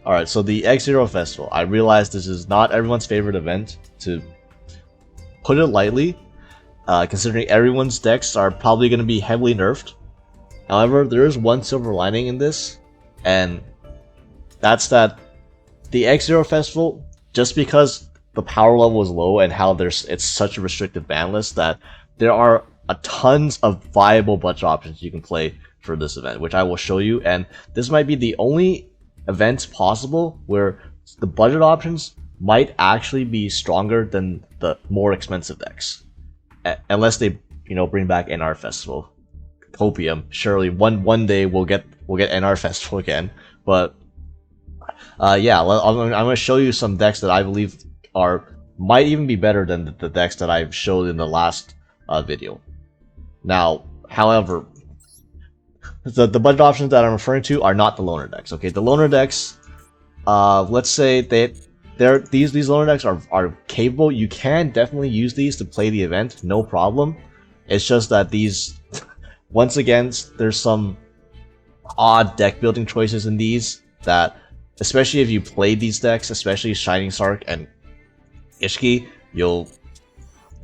Alright, so the X0 Festival. I realize this is not everyone's favorite event, to put it lightly, considering everyone's decks are probably going to be heavily nerfed. However, there is one silver lining in this, and that's that the X0 Festival, just because the power level is low and how it's such a restricted ban list, that there are tons of viable budget options you can play for this event, which I will show you. And this might be the only event possible where the budget options might actually be stronger than the more expensive decks, unless they bring back NR Festival. Copium, surely one day we'll get NR Festival again. But yeah, I'm going to show you some decks that I believe might even be better than the decks that I've showed in the last video. Now, however, the budget options that I'm referring to are not the loner decks. Okay, the loner decks, let's say these loner decks are capable. You can definitely use these to play the event, no problem. It's just that these, once again, there's some odd deck building choices in these that, especially if you play these decks, especially Shining Sark and Ishki, you'll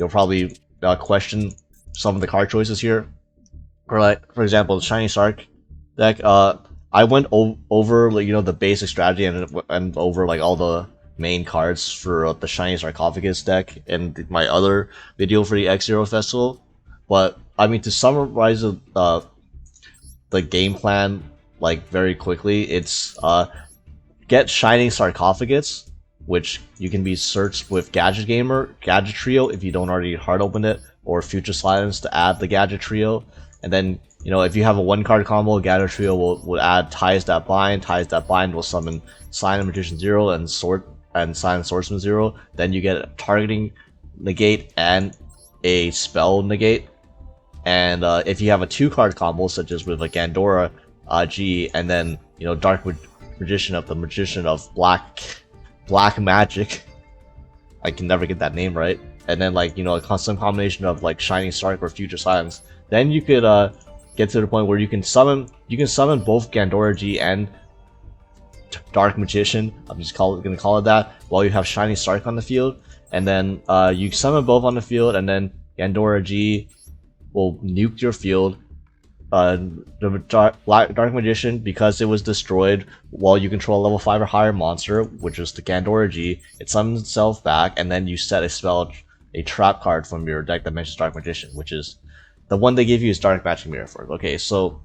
probably question some of the card choices here. For example, the Shining Sark deck, I went over the basic strategy and over all the main cards for the Shining Sarcophagus deck in my other video for the X0 Festival. But I mean, to summarize the game plan very quickly, it's get Shining Sarcophagus, which you can be searched with Gadget Trio if you don't already hard open it, or Future Silence to add the Gadget Trio. And then, if you have a 1-card combo, Gadget Trio will add Ties That Bind. Ties That Bind will summon Sign of Magician 0 and Sign of Swordsman 0. Then you get a Targeting Negate and a Spell Negate. And if you have a 2-card combo, such as with a Gandora G, and then Dark Magician of the Magician of Black Magic, I can never get that name right, and then some combination of Shining Sark or Future Silence, then you could get to the point where you can summon both Gandora G and Dark Magician. I'm just gonna call it that, while you have Shining Sark on the field, and then you summon both on the field, and then Gandora G will nuke your field. The Dark Magician, because it was destroyed while you control a level 5 or higher monster, which is the Gandora G, it summons itself back, and then you set a trap card from your deck that mentions Dark Magician, which is the one they give you is Dark Magic Mirror Force. Okay, so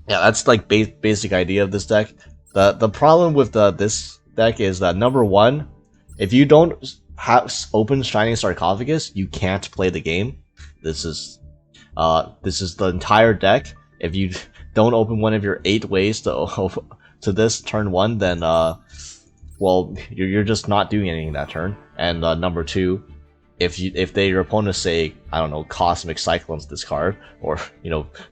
yeah, that's basic idea of this deck. The problem with this deck is that, number one, if you don't open Shining Sarcophagus, you can't play the game. This is the entire deck. If you don't open one of your 8 ways to this turn 1, then well, you're just not doing anything that turn. And number 2, if your opponent, say, I don't know, Cosmic Cyclones this card, or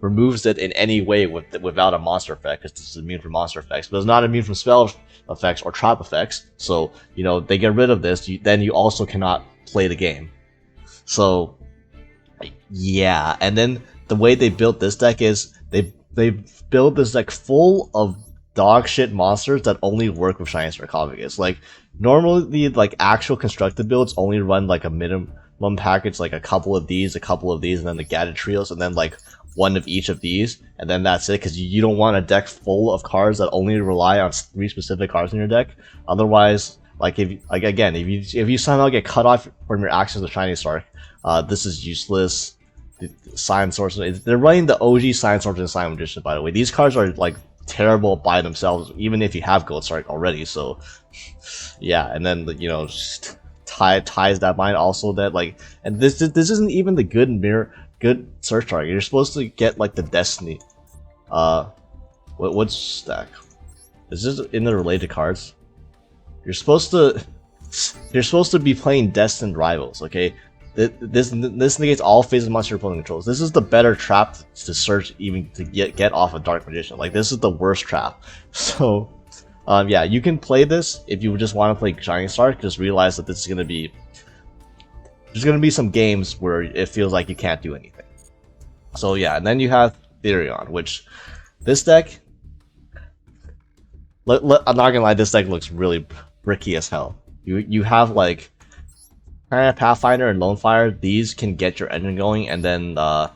removes it in any way without a monster effect, because this is immune from monster effects, but it's not immune from spell effects or trap effects. So they get rid of this, then you also cannot play the game. So yeah, and then the way they built this deck is they built this deck full of dog shit monsters that only work with Shining Sarcophagus. Normally the actual constructed builds only run a minimum package, a couple of these, and then the Gadget Trios, and then one of each of these, and then that's it, because you don't want a deck full of cards that only rely on 3 specific cards in your deck. Otherwise, if you somehow get cut off from your access to Shining Sark, this is useless. Sign Sorcerer, they're running the OG Sign Sorcerer and Sign Magician, by the way. These cards are terrible by themselves, even if you have Gold Sark already. So yeah, and then Ties That Bind also, that and this isn't even the good search target. You're supposed to get the Destiny. What's stack? Is this in the related cards? You're supposed to be playing Destined Rivals, okay? This negates all phases monster your opponent controls. This is the better trap to search, even to get off a Dark Magician. This is the worst trap. So yeah, you can play this if you just want to play Shining Sark. Just realize that this is there's gonna be some games where it feels like you can't do anything. So yeah, and then you have Therion, which this deck, I'm not gonna lie, this deck looks really bricky as hell. You have like Pathfinder and Lone Fire. These can get your engine going, and then I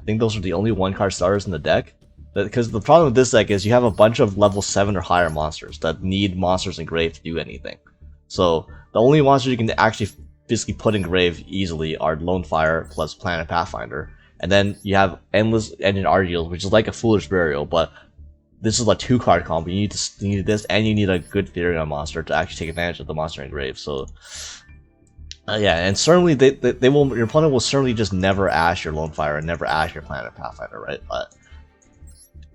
think those are the only 1-card starters in the deck. Because the problem with this deck is you have a bunch of level 7 or higher monsters that need monsters in grave to do anything. So the only monsters you can actually physically put in grave easily are Lone Fire plus Planet Pathfinder. And then you have Endless Engine Argyles, which is like a Foolish Burial, but this is a 2-card combo. You need this, and you need a good Therion monster to actually take advantage of the monster in grave. So yeah, and certainly they will. Your opponent will certainly just never ash your Lone Fire and never ash your Planet Pathfinder, right? But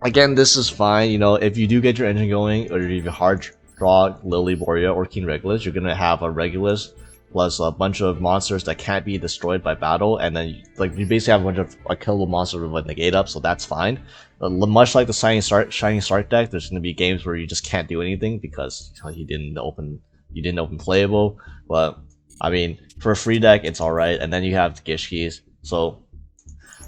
again, this is fine. You know, if you do get your engine going, or if you hard draw Lily Borea or King Regulus, you're gonna have a Regulus plus a bunch of monsters that can't be destroyed by battle, and then like you basically have a bunch of killable monsters with a negate up, so that's fine. Much like the Shining Stark deck, there's gonna be games where you just can't do anything because you didn't open playable. But I mean, for a free deck, it's alright. And then you have the Gishkis. So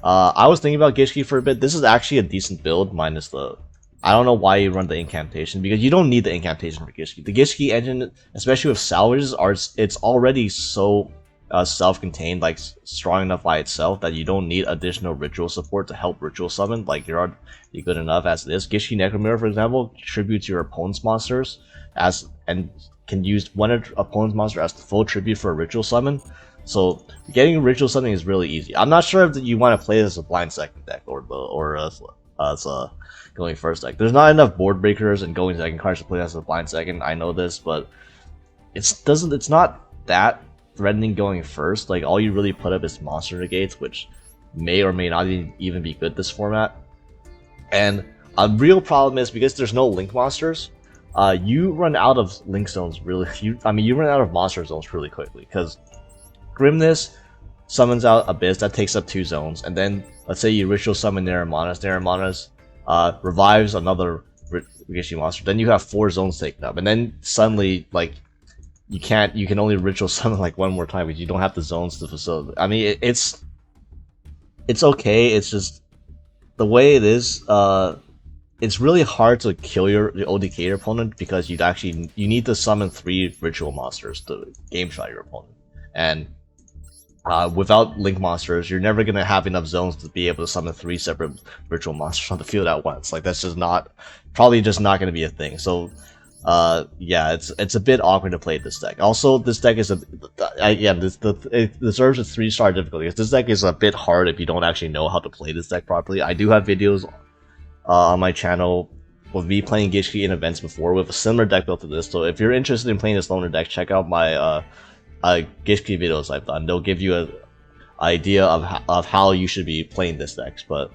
I was thinking about Gishki for a bit. This is actually a decent build, minus the... I don't know why you run the incantation, because you don't need the incantation for Gishki. The Gishki engine, especially with salvages, it's already so self-contained, like strong enough by itself that you don't need additional ritual support to help ritual summon. Like you're already good enough as it is. Gishki Necromirror, for example, tributes your opponent's monsters and can use one opponent's monster as the full tribute for a ritual summon. So getting ritual summon is really easy. I'm not sure if you want to play this as a blind second deck or as a going first deck. There's not enough board breakers and going second cards to play as a blind second. I know this, but it's not that threatening going first. Like all you really put up is monster negates, which may or may not even be good this format. And a real problem is because there's no link monsters, you run out of link zones really. You run out of monster zones really quickly, because Grimness summons out Abyss, that takes up 2 zones, and then let's say you ritual summon Neremanas revives another Gishi monster, then you have 4 zones taken up, and then suddenly like you can only ritual summon like 1 more time because you don't have the zones to facilitate. I mean it's okay, it's just the way it is. It's really hard to kill your ODK opponent because you need to summon 3 ritual monsters to game shot your opponent, and without link monsters, you're never gonna have enough zones to be able to summon 3 separate ritual monsters on the field at once. Like that's just probably not gonna be a thing. So yeah, it's a bit awkward to play this deck. Also, this deck is it deserves a 3-star difficulty. This deck is a bit hard if you don't actually know how to play this deck properly. I do have videos on my channel with me playing Gishki in events before with a similar deck build to this. So if you're interested in playing this loner deck, check out my Gishki videos I've done. They'll give you an idea of how you should be playing this deck, but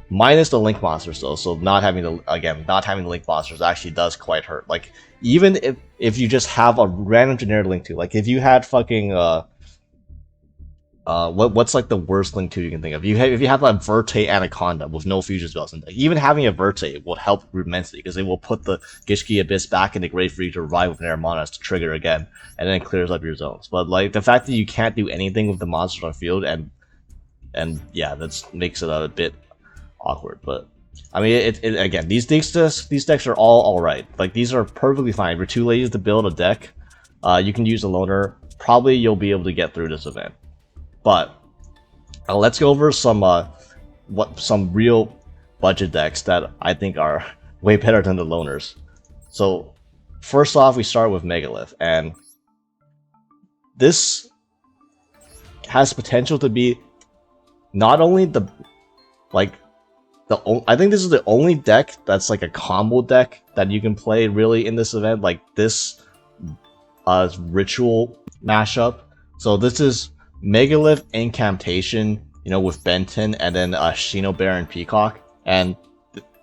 minus the link monsters though. So not having the link monsters actually does quite hurt. Like even if you just have a random generic link 2, like if you had fucking what's like the worst link 2 you can think of? If you have a Verte Anaconda with no fusion spells in deck, even having a Verte will help immensely because it will put the Gishki Abyss back into grave for you to revive with Neremanas to trigger again, and then it clears up your zones. But like the fact that you can't do anything with the monsters on field, and yeah, that makes it a bit awkward. But I mean, again, these decks are all right. Like these are perfectly fine. If you're too lazy to build a deck, you can use a loner. Probably you'll be able to get through this event. But let's go over some real budget decks that I think are way better than the loners. So first off, we start with Megalith, and this has potential to be not only I think this is the only deck that's like a combo deck that you can play really in this event, like this ritual mashup. So this is Megalith Incantation, with Benton, and then Shino Baron Peacock, and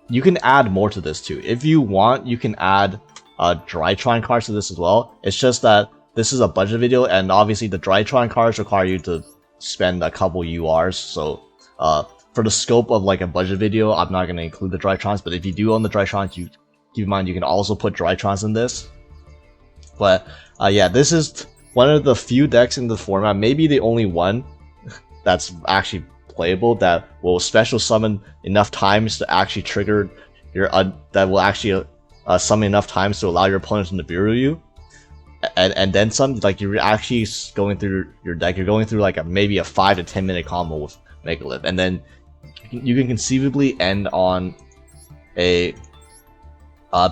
you can add more to this too. If you want, you can add Drytron cards to this as well. It's just that this is a budget video, and obviously the Drytron cards require you to spend a couple URs, so for the scope of like a budget video, I'm not going to include the Drytrons, but if you do own the Drytrons, you keep in mind you can also put Drytrons in this. But yeah, this is one of the few decks in the format, maybe the only one that's actually playable, that will special summon enough times to actually trigger your that will actually summon enough times to allow your opponent to Nibiru you, and then some. Like, you're actually going through your deck, you're going through like maybe a 5 to 10 minute combo with Megalith, and then you can conceivably end on a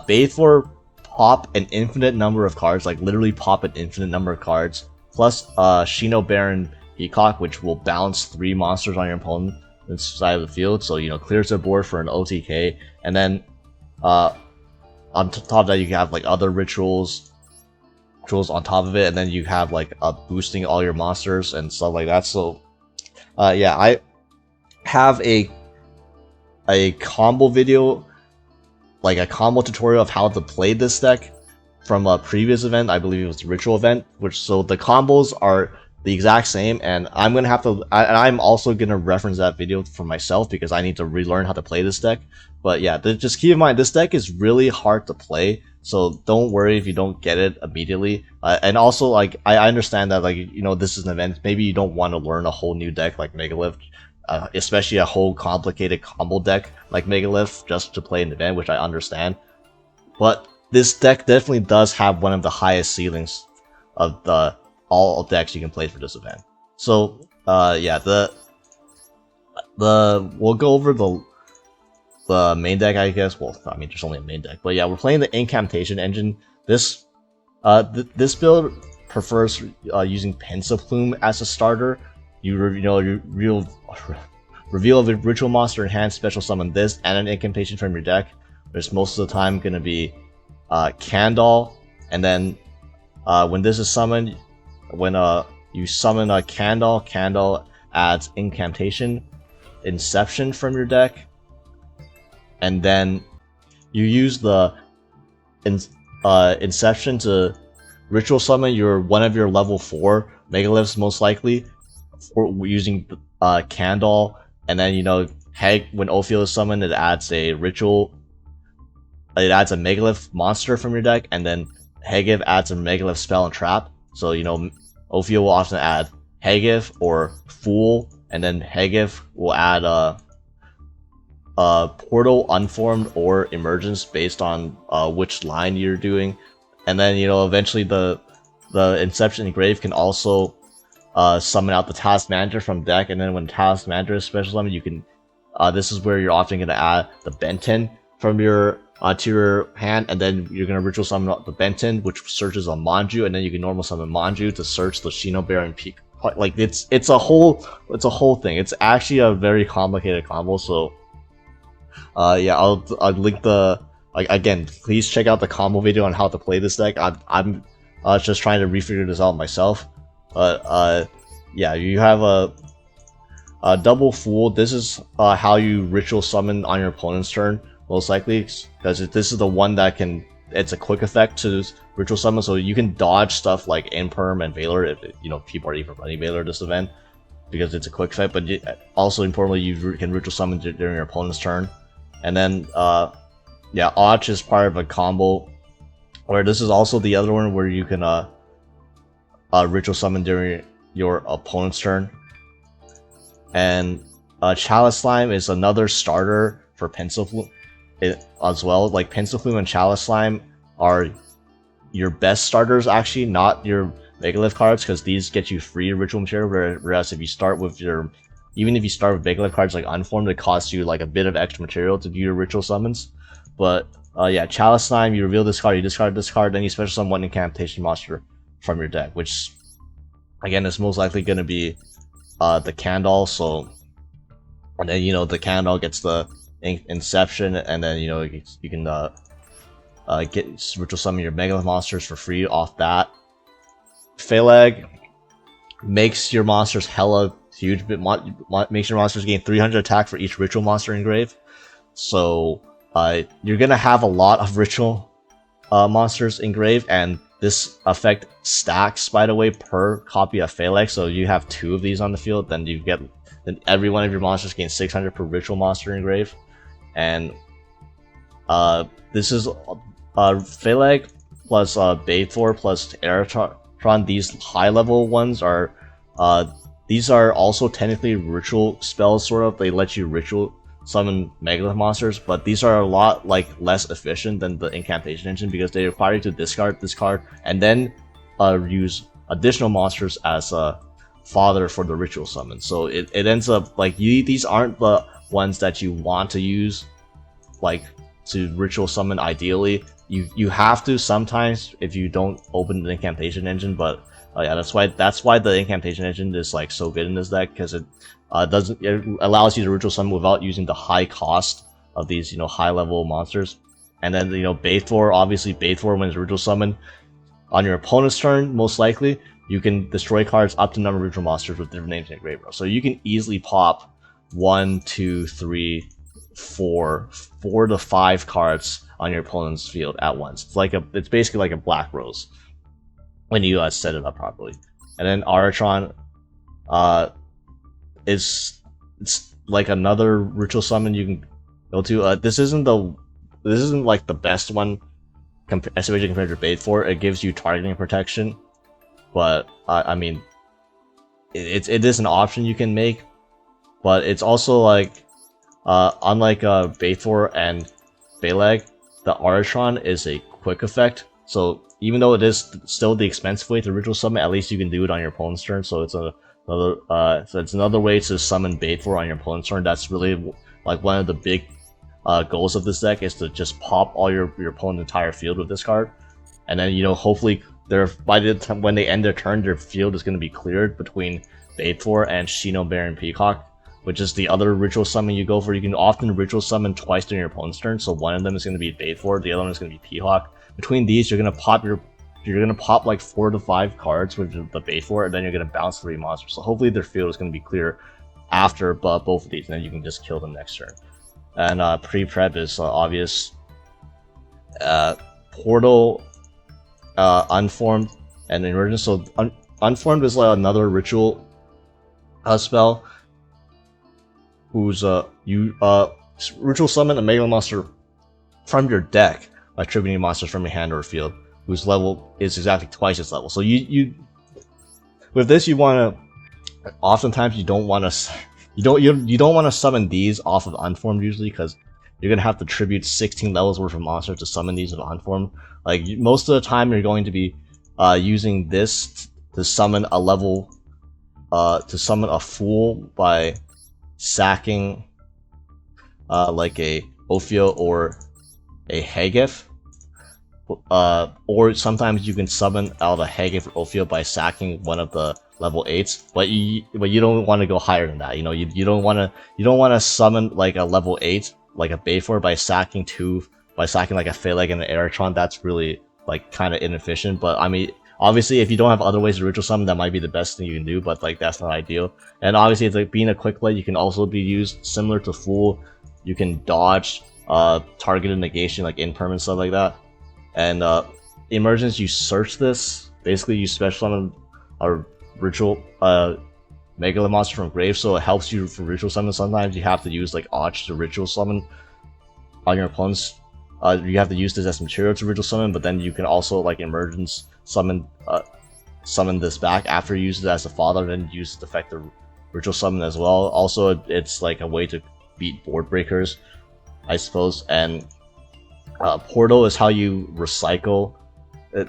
Bathe for pop an infinite number of cards, like literally pop an infinite number of cards, plus Shino Baron Peacock, which will bounce 3 monsters on your opponent's side of the field, so clears their board for an OTK, and then on top of that you have like other rituals on top of it, and then you have like boosting all your monsters and stuff like that. So yeah, I have a combo video, like a combo tutorial of how to play this deck from a previous event. I believe it was a ritual event, so the combos are the exact same, and I'm gonna have to I'm also gonna reference that video for myself because I need to relearn how to play this deck. But yeah, just keep in mind, this deck is really hard to play, so don't worry if you don't get it immediately. And also, like, I understand that, like, this is an event, maybe you don't want to learn a whole new deck like Megalith, especially a whole complicated combo deck like Megalith just to play an event, which I understand. But this deck definitely does have one of the highest ceilings of all decks you can play for this event. So yeah, we'll go over the main deck, I guess. Well, I mean, there's only a main deck, but yeah, we're playing the Incantation engine. This this build prefers using Pensaplume as a starter. You reveal a ritual monster in hand, special summon this and an incantation from your deck. There's most of the time going to be Candle, and then when this is summoned, when you summon a Candle adds incantation, Inception from your deck, and then you use the Inception to ritual summon one of your level 4 Megaliths, most likely, for using Candle, and then when Ophiel is summoned, it adds a ritual. It adds a Megalith monster from your deck, and then Hegif adds a Megalith spell and trap. So Ophiel will often add Hegif or Fool, and then Hegif will add Portal, Unformed, or Emergence based on which line you're doing. And then eventually the Inception Engrave can also summon out the Task Manager from deck, and then when Task Manager is special summon, you can this is where you're often going to add the Benton from your to your hand, and then you're going to ritual summon the Benton, which searches on Manju, and then you can normal summon Manju to search the Shino Baron Peak. Like, it's a whole thing. It's actually a very complicated combo. So yeah, I'll link the, like, again, please check out the combo video on how to play this deck. I'm just trying to refigure this out myself. But yeah, you have a double Fool. This is how you ritual summon on your opponent's turn, most likely, because this is the one that it's a quick effect to ritual summon, so you can dodge stuff like Imperm and Valor if people are even running Valor this event, because it's a quick effect. But also importantly, you can ritual summon during your opponent's turn. And then yeah, Och is part of a combo where this is also the other one where you can ritual summon during your opponent's turn. And Chalice Slime is another starter for Pensaplume as well. Like, Pensaplume and Chalice Slime are your best starters, actually, not your Megalith cards, because these get you free ritual material, whereas if you start with even if you start with Megalith cards like Unformed, it costs you like a bit of extra material to do your ritual summons. But yeah, Chalice Slime, you reveal this card, you discard this card, then you special summon one incantation monster from your deck, which again is most likely going to be the Candle. So, and then the Candle gets the Inception, and then you can get ritual summon your Megalith monsters for free off that. Phaleg makes your monsters hella huge, makes your monsters gain 300 attack for each ritual monster engraved. So you're gonna have a lot of ritual monsters engraved, and this effect stacks, by the way, per copy of Phaleg. So you have 2 of these on the field, then every one of your monsters gains 600 per ritual monster engraved. And this is Phaleg plus Bathor plus Eratron. These high level ones are these are also technically ritual spells, sort of. They let you ritual summon Megalith monsters, but these are a lot like less efficient than the incantation engine because they require you to discard this card and then use additional monsters as a fodder for the ritual summon. So it ends up like these aren't the ones that you want to use like to ritual summon ideally. You have to sometimes if you don't open the incantation engine, but yeah, that's why the incantation engine is like so good in this deck, because it allows you to ritual summon without using the high cost of these high level monsters. And then Bait 4, obviously Bait 4 when it's ritual summon on your opponent's turn, most likely you can destroy cards up to number of ritual monsters with different names in your graveyard. So you can easily pop 1, 2, 3, 4 to 5 cards on your opponent's field at once. It's basically like a black rose when you set it up properly. And then Aratron it's like another ritual summon you can go to. This isn't like the best one especially compared to Bait 4. It gives you targeting protection, but I mean it is an option you can make, but it's also like unlike Bait 4 and Belag, the Aratron is a quick effect. So even though it is still the expensive way to ritual summon, at least you can do it on your opponent's turn. So it's another way to summon Bait 4 on your opponent's turn. That's really like one of the big goals of this deck, is to just pop all your opponent's entire field with this card, and then hopefully by the time when they end their turn, their field is going to be cleared between Bait 4 and Shino Baron Peacock, which is the other ritual summon you go for. You can often ritual summon twice during your opponent's turn, so one of them is going to be Bait 4, the other one is going to be Peacock. Between these, you're going to pop like 4 to 5 cards with the Bait 4, and then you're going to bounce 3 monsters. So hopefully their field is going to be clear after both of these, and then you can just kill them next turn. And pre-prep is obvious. Portal, Unformed, and Emergence. So Unformed is like another ritual spell whose ritual summon a Megalith monster from your deck by tributing monsters from your hand or field whose level is exactly twice its level. So you with this, you want to oftentimes you don't want to summon these off of Unformed usually, because you're gonna have to tribute 16 levels worth of monsters to summon these with Unformed. Like most of the time, you're going to be using this to summon a level, to summon a Fool by sacking like a Ophio or a Hagif. Or sometimes you can summon out a Hagif or Ophio by sacking one of the level 8s, but you don't want to go higher than that. You don't want to summon like a level 8 like a Bait 4 by sacking like a Phaleg and an Aratron. That's really like kind of inefficient. But I mean, obviously if you don't have other ways to ritual summon, that might be the best thing you can do, but like that's not ideal. And obviously it's like being a quick play, you can also be used similar to Fool. You can dodge targeted negation like impermanent stuff like that. And Emergence, you search this. Basically you special summon a ritual Megalith monster from grave, so it helps you for ritual summon. Sometimes you have to use like Och to ritual summon on your opponents. You have to use this as material to ritual summon, but then you can also like Emergence summon this back after you use it as a fodder, then use the effective ritual summon as well. Also, it's like a way to beat board breakers, I suppose. And Portal is how you recycle it.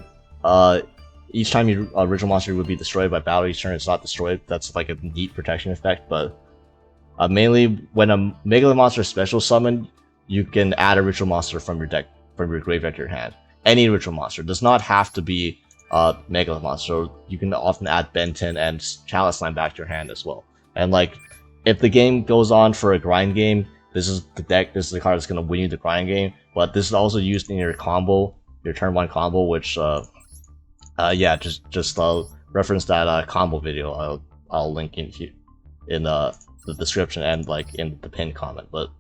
Each time your ritual monster would be destroyed by battle, each turn it's not destroyed. That's like a neat protection effect. But mainly when a Megalith monster special summon, you can add a ritual monster from your deck, from your graveyard to your hand. Any ritual monster does not have to be Megalith monster. You can often add Benton and Chalice Line back to your hand as well. And like, if the game goes on for a grind game, this is the the card that's going to win you the grind game. But this is also used in your combo, your turn 1 combo, which yeah, just reference that combo video. I'll link in here in the description and like in the pinned comment. But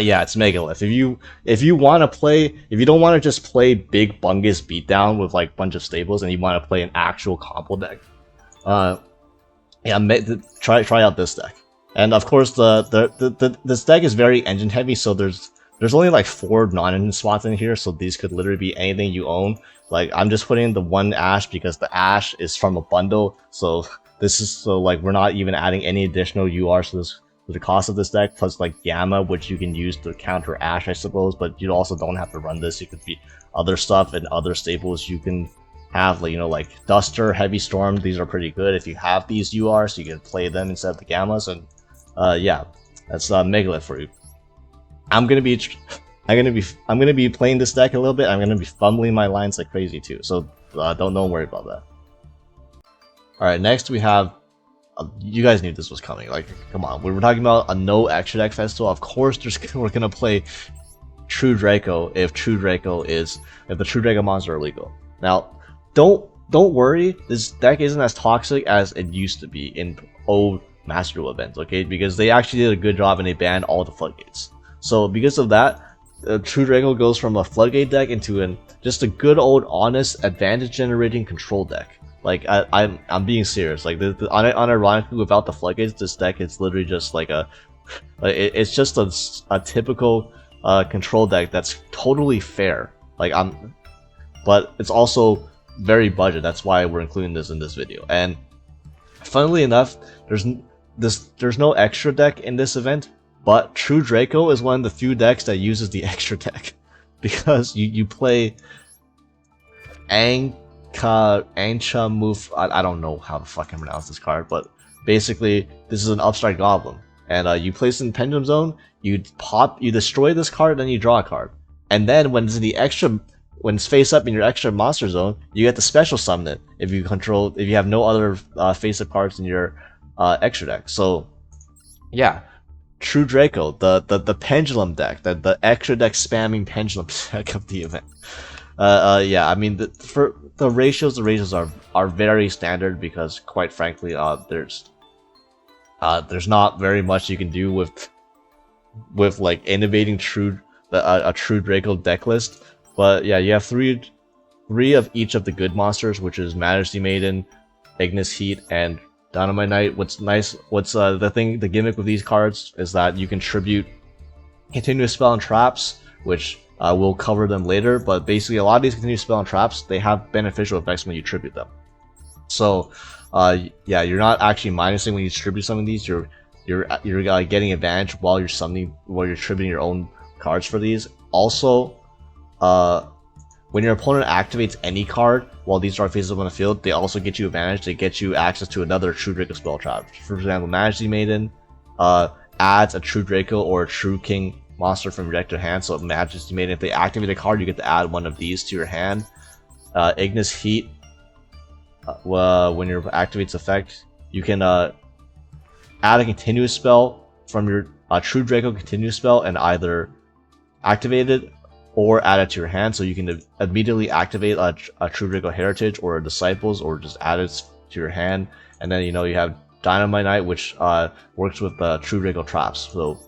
yeah, it's Megalith. If you want to play, if you don't want to just play big bungus beatdown with like bunch of staples, and you want to play an actual combo deck, yeah, try out this deck. And of course, this deck is very engine heavy, so there's only like 4 non-engine spots in here, so these could literally be anything you own. Like I'm just putting the 1 Ash because the Ash is from a bundle, so like we're not even adding any additional URs to the cost of this deck, plus like Gamma, which you can use to counter Ash, I suppose, but you also don't have to run this. You could be other stuff and other staples you can have, like, you know, like Duster, Heavy Storm. These are pretty good if you have these URs, so you can play them instead of the Gammas. And yeah, that's Megalith for you. I'm gonna be playing this deck a little bit. I'm gonna be fumbling my lines like crazy too, so don't worry about that. All right, next we have. You guys knew this was coming. Like, come on, we were talking about a no extra deck festival. Of course, we're gonna play True Draco if the True Draco monster are legal. Now, don't worry. This deck isn't as toxic as it used to be in old Master Duel events, okay? Because they actually did a good job and they banned all the floodgates. So because of that, True Draco goes from a floodgate deck into just a good old honest advantage generating control deck. Like, I'm being serious. Like, unironically, without the floodgates, this deck is literally just like it's just a typical control deck that's totally fair. Like, but it's also very budget. That's why we're including this in this video. And funnily enough, there's no extra deck in this event, but True Draco is one of the few decks that uses the extra deck because you play Ancha move. I don't know how to fucking pronounce this card, but basically this is an upstart goblin, and you place it in Pendulum Zone. You destroy this card, then you draw a card, and then when it's face up in your extra monster zone, you get to special summon it if you have no other face up cards in your extra deck. So yeah, True Draco, the pendulum deck, the extra deck spamming pendulum deck of the event. Yeah, I mean, the ratios are very standard because, quite frankly, there's not very much you can do with like innovating a True Draco deck list. But yeah, you have three of each of the good monsters, which is Majesty Maiden, Ignis Heat, and Dynamite Knight. The gimmick with these cards is that you can tribute Continuous Spell and Traps, which we'll cover them later, but basically a lot of these Continuous Spell and Traps, they have beneficial effects when you tribute them. So yeah, you're not actually minusing when you tribute some of these. You're getting advantage while you're tributing your own cards for these. Also, when your opponent activates any card while these are faces up on the field, they also get you advantage. They get you access to another True Draco spell trap. For example, Majesty Maiden adds a True Draco or a True King monster from your deck to hand. So Majesty Maiden, if they activate a card, you get to add one of these to your hand. Ignis Heat, when your activates effect, you can add a continuous spell from your True Draco continuous spell and either activate it or add it to your hand. So you can immediately activate a True Draco Heritage or a Disciples, or just add it to your hand. And then, you know, you have Dynamite Knight, which works with True Draco Traps. So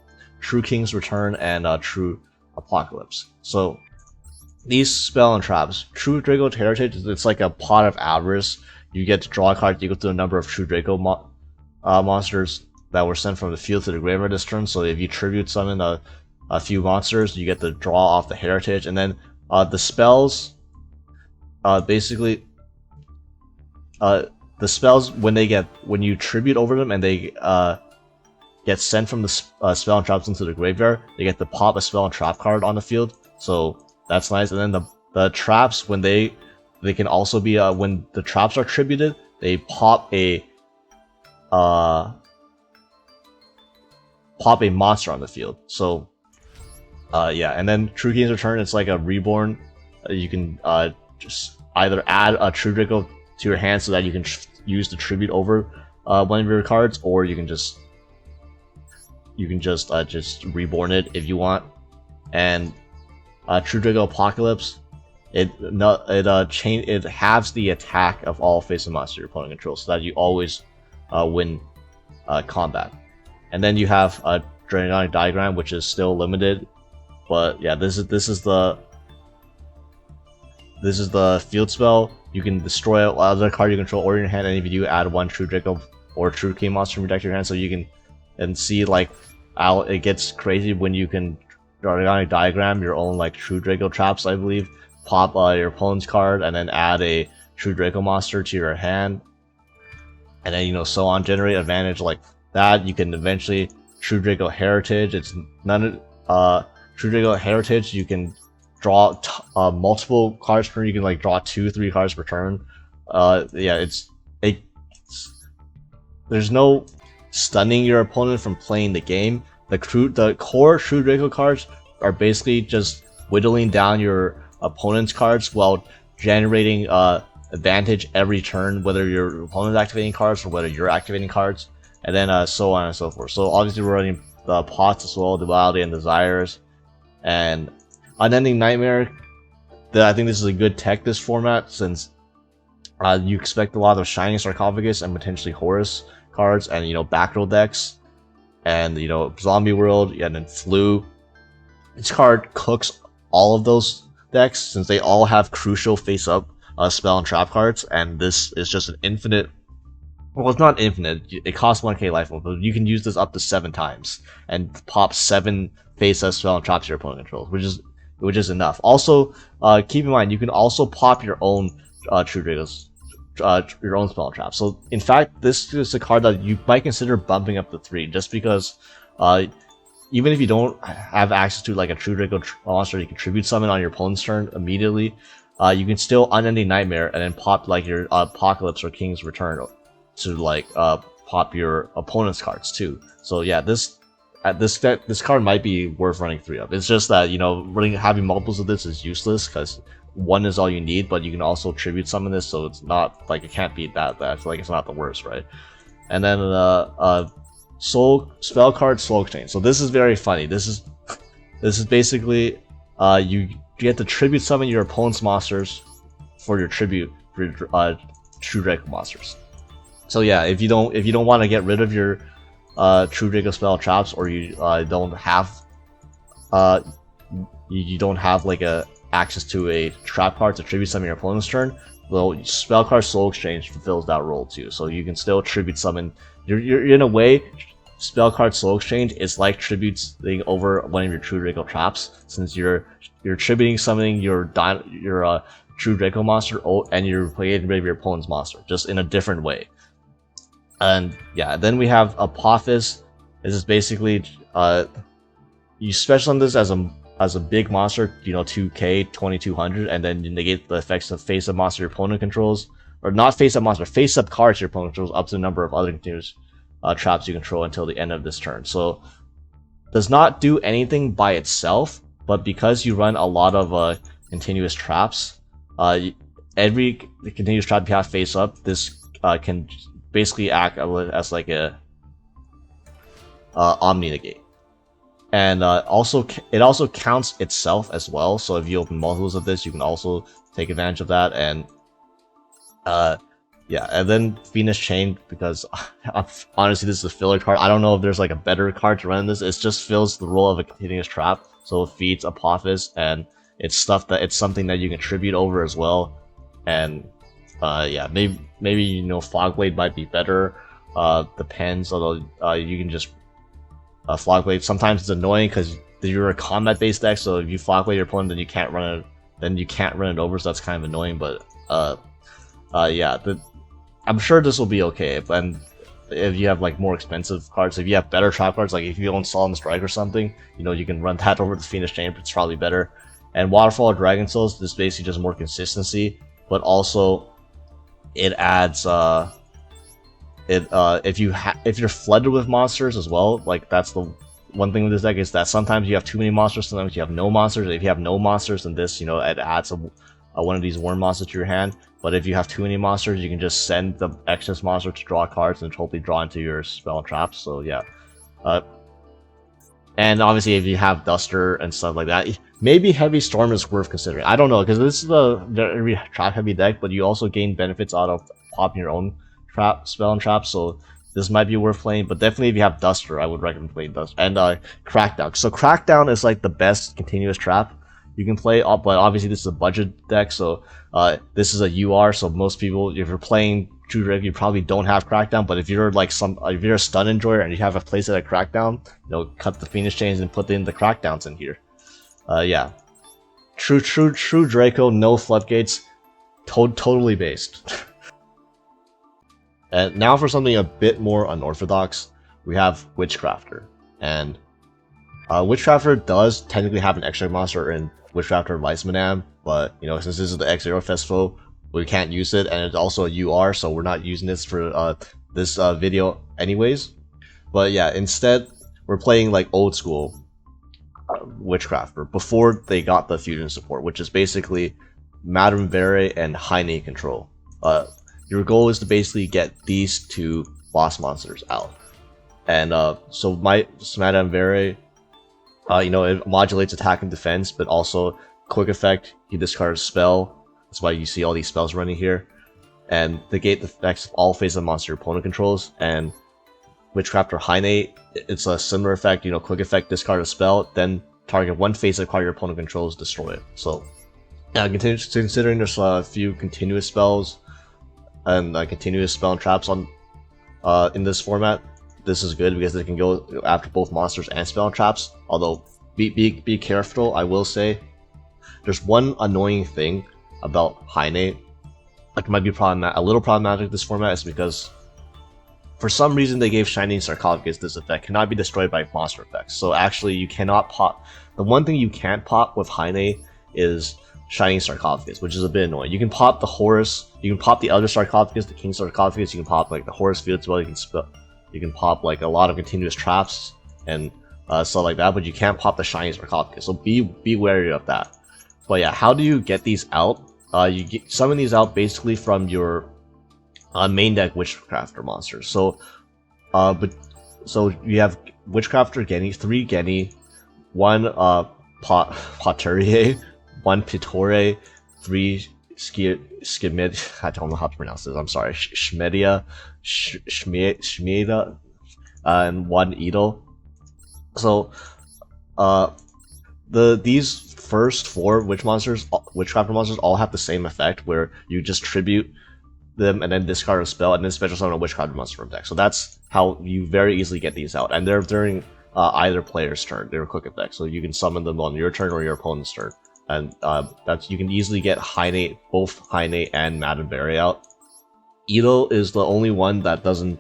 True King's Return and True Apocalypse. So these spell and traps, True Draco Heritage, it's like a pot of avarice. You get to draw a card equal to the number of True Draco monsters that were sent from the field to the graveyard this turn. So if you tribute summon a few monsters, you get to draw off the heritage. And then the spells, basically, the spells when you tribute over them and they get sent from the spell and traps into the graveyard, they get to pop a spell and trap card on the field. So that's nice. And then the traps, when they can also be when the traps are tributed, they pop a monster on the field. So yeah, and then True King's Return, it's like a reborn. You can just either add a True Draco to your hand so that you can use the tribute over one of your cards, or you can just reborn it if you want. And True Draco Apocalypse, it halves the attack of all face-up monsters your opponent controls, so that you always win combat. And then you have a Draconic Diagram, which is still limited, but yeah, this is the field spell. You can destroy other card you control or in your hand, and if you do, add one True Draco or True King monster from your deck to your hand. So you can see like how it gets crazy when you can Draconic Diagram your own like True Draco traps, I believe, pop your opponent's card, and then add a True Draco monster to your hand, and then, you know, so on, generate advantage like that. You can eventually True Draco Heritage. It's none. True Draco Heritage. You can draw multiple cards per turn. You can like draw 2-3 cards per turn. Yeah, there's no stunning your opponent from playing the game. The core True Draco cards are basically just whittling down your opponent's cards while generating advantage every turn, whether your opponent's activating cards or whether you're activating cards, and then so on and so forth. So obviously we're running the pots as well, Duality and Desires, and Unending Nightmare. I think this is a good tech this format, since you expect a lot of Shining Sarcophagus and potentially Horus cards, and back row decks, and Zombie World, and then Flu. This card cooks all of those decks, since they all have crucial face-up spell and trap cards, and this is just an infinite. Well, it's not infinite. It costs 1k life, but you can use this up to 7 times and pop 7 face-up spell and traps your opponent controls, which is enough. Also, keep in mind you can also pop your own True Dracos, your own spell and trap. So in fact, this is a card that you might consider bumping up to 3, just because even if you don't have access to like a True Draco monster you can tribute summon on your opponent's turn immediately, you can still Unending Nightmare and then pop like your Apocalypse or King's Return to like pop your opponent's cards too. So yeah, this card might be worth running 3 of. It's just that having multiples of this is useless, because 1 is all you need, but you can also tribute summon this, so it's not like it can't beat that. I feel like it's not the worst, right? And then spell card Soul Exchange. So this is very funny. This is basically you get to tribute summon your opponent's monsters for your tribute for your, True Draco monsters. So yeah, if you don't want to get rid of your True Draco spell traps, or you don't have like a access to a trap card to tribute summon your opponent's turn, well, spell card Soul Exchange fulfills that role too. So you can still tribute summon. You're in a way, spell card Soul Exchange is like tributing over one of your True Draco traps, since you're tributing summoning your True Draco monster, and you're getting rid of your opponent's monster, just in a different way. And yeah, then we have Apophis. This is basically you special summon this as a big monster, 2k 2200, and then you negate the effects of face-up monster your opponent controls, or not face-up monster, face-up cards your opponent controls, up to the number of other continuous traps you control until the end of this turn. So does not do anything by itself, but because you run a lot of continuous traps, every continuous trap you have face up, this can basically act as like a Omni Negate. And it also counts itself as well, so if you open multiples of this, you can also take advantage of that. And yeah, and then Venus Chain, because honestly this is a filler card. I don't know if there's like a better card to run this. It just fills the role of a continuous trap, so it feeds Apophis, and it's something that you can tribute over as well. And yeah, maybe Fogblade might be better. Depends, although you can just Fogblade. Sometimes it's annoying because you're a combat-based deck, so if you Fogblade your opponent, then you can't run it over. So that's kind of annoying. But yeah, I'm sure this will be okay. And if you have like more expensive cards, if you have better trap cards, like if you own Solemn Strike or something, you can run that over the Phoenix Chain. It's probably better. And Waterfall of Dragon Souls, this is basically just more consistency, but also it adds if you're flooded with monsters as well, like that's the one thing with this deck, is that sometimes you have too many monsters, sometimes you have no monsters. If you have no monsters, then this, it adds one of these worm monsters to your hand. But if you have too many monsters, you can just send the excess monster to draw cards and hopefully draw into your spell and traps. So yeah, and obviously if you have Duster and stuff like that, maybe Heavy Storm is worth considering. I don't know, because this is a very trap heavy deck, but you also gain benefits out of popping your own spell and trap, so this might be worth playing. But definitely if you have Duster, I would recommend playing Duster. And Crackdown. So Crackdown is like the best continuous trap you can play, but obviously this is a budget deck, so this is a UR, so most people, if you're playing True Draco, you probably don't have Crackdown. But if you're like if you're a stun enjoyer and you have a playset at Crackdown, cut the Phoenix Chains and put in the Crackdowns in here. Yeah, True Draco, no floodgates, totally based. And now for something a bit more unorthodox, we have Witchcrafter. And Witchcrafter does technically have an extra monster in Witchcrafter Weissmanam, but you know, since this is the X0 Festival, we can't use it, and it's also a UR, so we're not using this for this video anyways. But yeah, instead we're playing like old school Witchcrafter before they got the fusion support, which is basically Madame Vere and Heine control. Your goal is to basically get these two boss monsters out, and so Madame Vere, you know, it modulates attack and defense, but also quick effect, you discard a spell. That's why you see all these spells running here, and negate the effects of all phases of monster your opponent controls. And Witchcrafter Heine, it's a similar effect, you know, quick effect, discard a spell, then target one phase of card your opponent controls, destroy it. So yeah, considering there's a few continuous spells and continuous spell and traps on in this format, this is good because they can go after both monsters and spell and traps. Although be careful, I will say there's one annoying thing about Heine, like might be a little problematic this format, is because for some reason they gave Shining Sarcophagus this effect, cannot be destroyed by monster effects. So actually you cannot pop, the one thing you can't pop with Heine is Shining Sarcophagus, which is a bit annoying. You can pop the Horus, you can pop the other Sarcophagus, the King Sarcophagus, you can pop like the Horus Field Spell, you can pop like a lot of continuous traps and stuff like that, but you can't pop the Shining Sarcophagus, so be wary of that. But yeah, how do you get these out? You summon these out basically from your main deck Witchcrafter monsters. So so you have Witchcrafter Genny, 3 Genny, 1 Poturier, 1 Pitore, 3 Schmid, I don't know how to pronounce this, I'm sorry, Schmedia, Schmieda, and 1 Edel. So these first 4 Witchcrafter monsters all have the same effect, where you just tribute them and then discard a spell and then special summon a Witchcrafter monster from deck. So that's how you very easily get these out, and they're during either player's turn. They're quick effects, so you can summon them on your turn or your opponent's turn, and that's, you can easily get Heine, both Heine and Madame Vere out. Edel is the only one that doesn't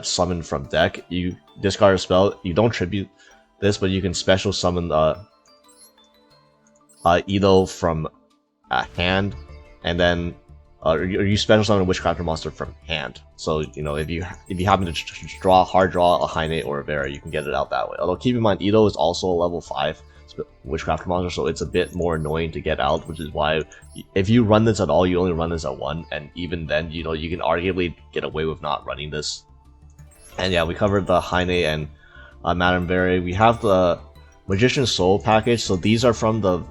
summon from deck. You discard a spell, you don't tribute this, but you can special summon Edel from hand, and then or you special summon a Witchcrafter monster from hand. So you know, if you happen to hard draw a Heine or a Vere, you can get it out that way. Although keep in mind, Edel is also a level 5 Witchcrafter monster, so it's a bit more annoying to get out, which is why if you run this at all, you only run this at 1, and even then, you know, you can arguably get away with not running this. And yeah, we covered the Heine and Madame Vere. We have the Magician's Soul package, so these are from the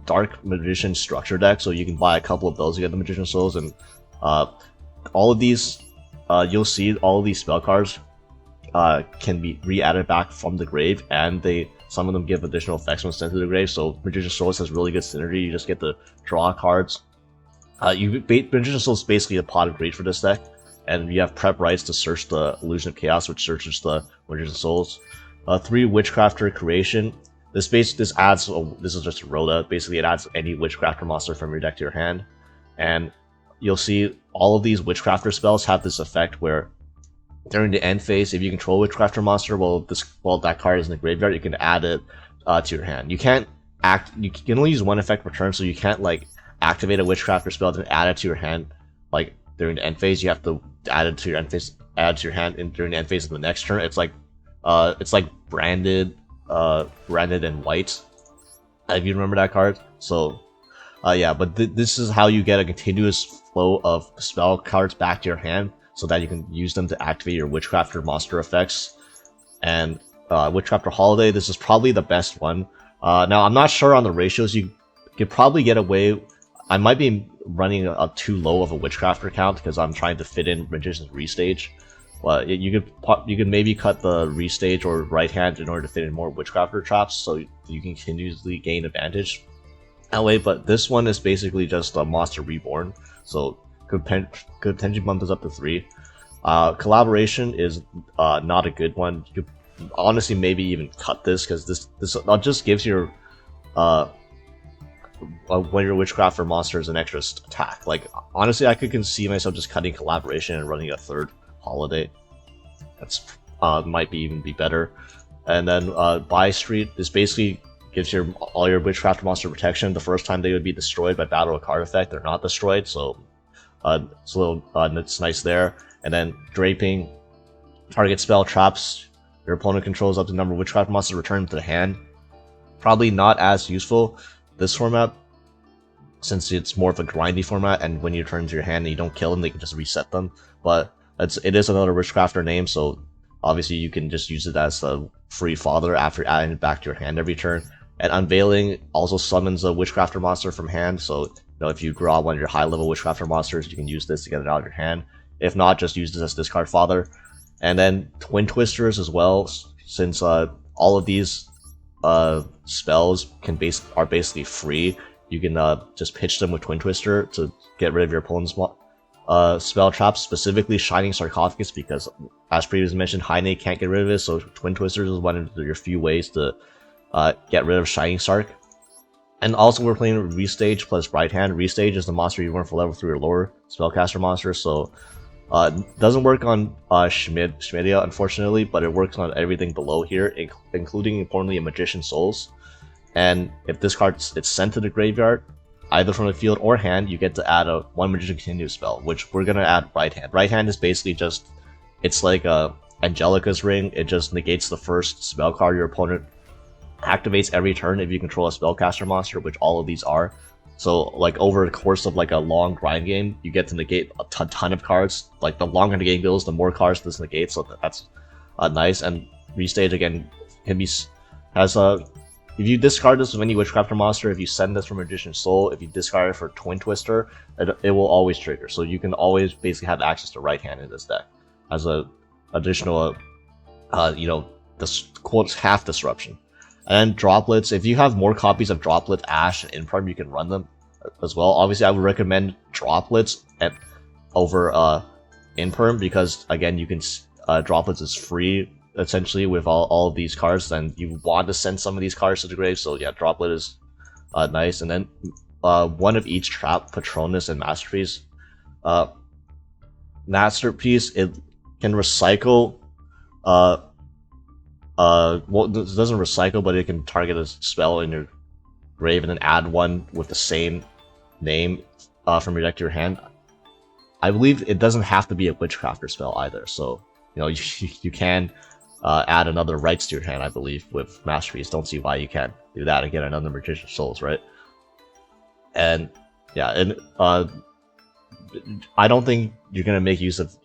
Dark Magician structure deck, so you can buy a couple of those to get the Magician Souls, and all of these, you'll see all of these spell cards can be re-added back from the grave, and some of them give additional effects when sent to the grave, so Magician Souls has really good synergy. You just get to draw cards. Magician Souls is basically a pot of greed for this deck, and you have prep rights to search the Illusion of Chaos, which searches the Magician Souls. 3 Witchcrafter Creation. This adds, this is just a Rhoda, basically it adds any Witchcrafter monster from your deck to your hand. And you'll see all of these Witchcrafter spells have this effect where during the end phase, if you control a Witchcrafter monster while that card is in the graveyard, you can add it to your hand. You can only use 1 effect per turn, so you can't like activate a Witchcrafter spell and add it to your hand like during the end phase. You have to add it to your end phase, add to your hand during the end phase of the next turn. It's like branded in white, if you remember that card. So yeah, but this is how you get a continuous flow of spell cards back to your hand, so that you can use them to activate your Witchcrafter monster effects. And Witchcrafter Holiday, this is probably the best one. Now I'm not sure on the ratios. You could probably get away, I might be running a too low of a Witchcrafter count because I'm trying to fit in Magician's Restage. Well, you could maybe cut the restage or right hand in order to fit in more Witchcrafter traps, so you can continuously gain advantage that way. But this one is basically just a Monster Reborn, so could potentially bump this up to 3. Collaboration is not a good one. You could honestly maybe even cut this, because this just gives your when your Witchcrafter monsters an extra attack. Like honestly, I could conceive myself just cutting Collaboration and running a 3rd Holiday. That's might even be better. And then Buy Street, this basically gives all your Witchcrafter monster protection. The first time they would be destroyed by battle or card effect, they're not destroyed, so it's nice there. And then Draping, target spell traps your opponent controls up to the number of Witchcraft monsters returned to the hand. Probably not as useful this format, since it's more of a grindy format, and when you turn to your hand and you don't kill them, they can just reset them. But it is another Witchcrafter name, so obviously you can just use it as a free fodder after adding it back to your hand every turn. And Unveiling also summons a Witchcrafter monster from hand, so if you draw one of your high level Witchcrafter monsters, you can use this to get it out of your hand. If not, just use this as discard fodder. And then Twin Twisters as well, since all of these spells are basically free. You can just pitch them with Twin Twister to get rid of your opponent's spell traps, specifically Shining Sarcophagus, because as previously mentioned, Heine can't get rid of it, so Twin Twisters is one of your few ways to get rid of Shining Sarc. And also we're playing Restage plus Right Hand. Restage is the monster you run for level 3 or lower spellcaster monster, so doesn't work on Schmidia, unfortunately, but it works on everything below here, including, importantly, a Magician's Souls. And if this card is sent to the graveyard, either from the field or hand, you get to add a 1 Magician Continuous spell, which we're going to add Right Hand. Right Hand is basically just, it's like Angelica's Ring. It just negates the first spell card your opponent activates every turn if you control a spellcaster monster, which all of these are. So, like, over the course of, like, a long grind game, you get to negate a ton of cards. Like, the longer the game goes, the more cards this negates, so that's nice. And Restage, again, if you discard this with any Witchcrafter monster, if you send this from Magician's Soul, if you discard it for Twin Twister, it will always trigger. So you can always basically have access to Right Hand in this deck as a additional, this quotes half disruption. And then Droplets, if you have more copies of Droplet, Ash, and Imperm, you can run them as well. Obviously, I would recommend Droplets over Imperm, because, again, you can Droplets is free, essentially, with all of these cards, and you want to send some of these cards to the grave, so yeah, Droplet is nice. And then one of each trap, Patronus and Masterpiece. Masterpiece, it can recycle well, it doesn't recycle, but it can target a spell in your grave and then add one with the same name from your deck to your hand. I believe it doesn't have to be a Witchcrafter spell either, so you can add another Rights to your hand, I believe, with Masterpiece. Don't see why you can't do that and get another Magician's Souls, right? And yeah, and I don't think you're gonna make use of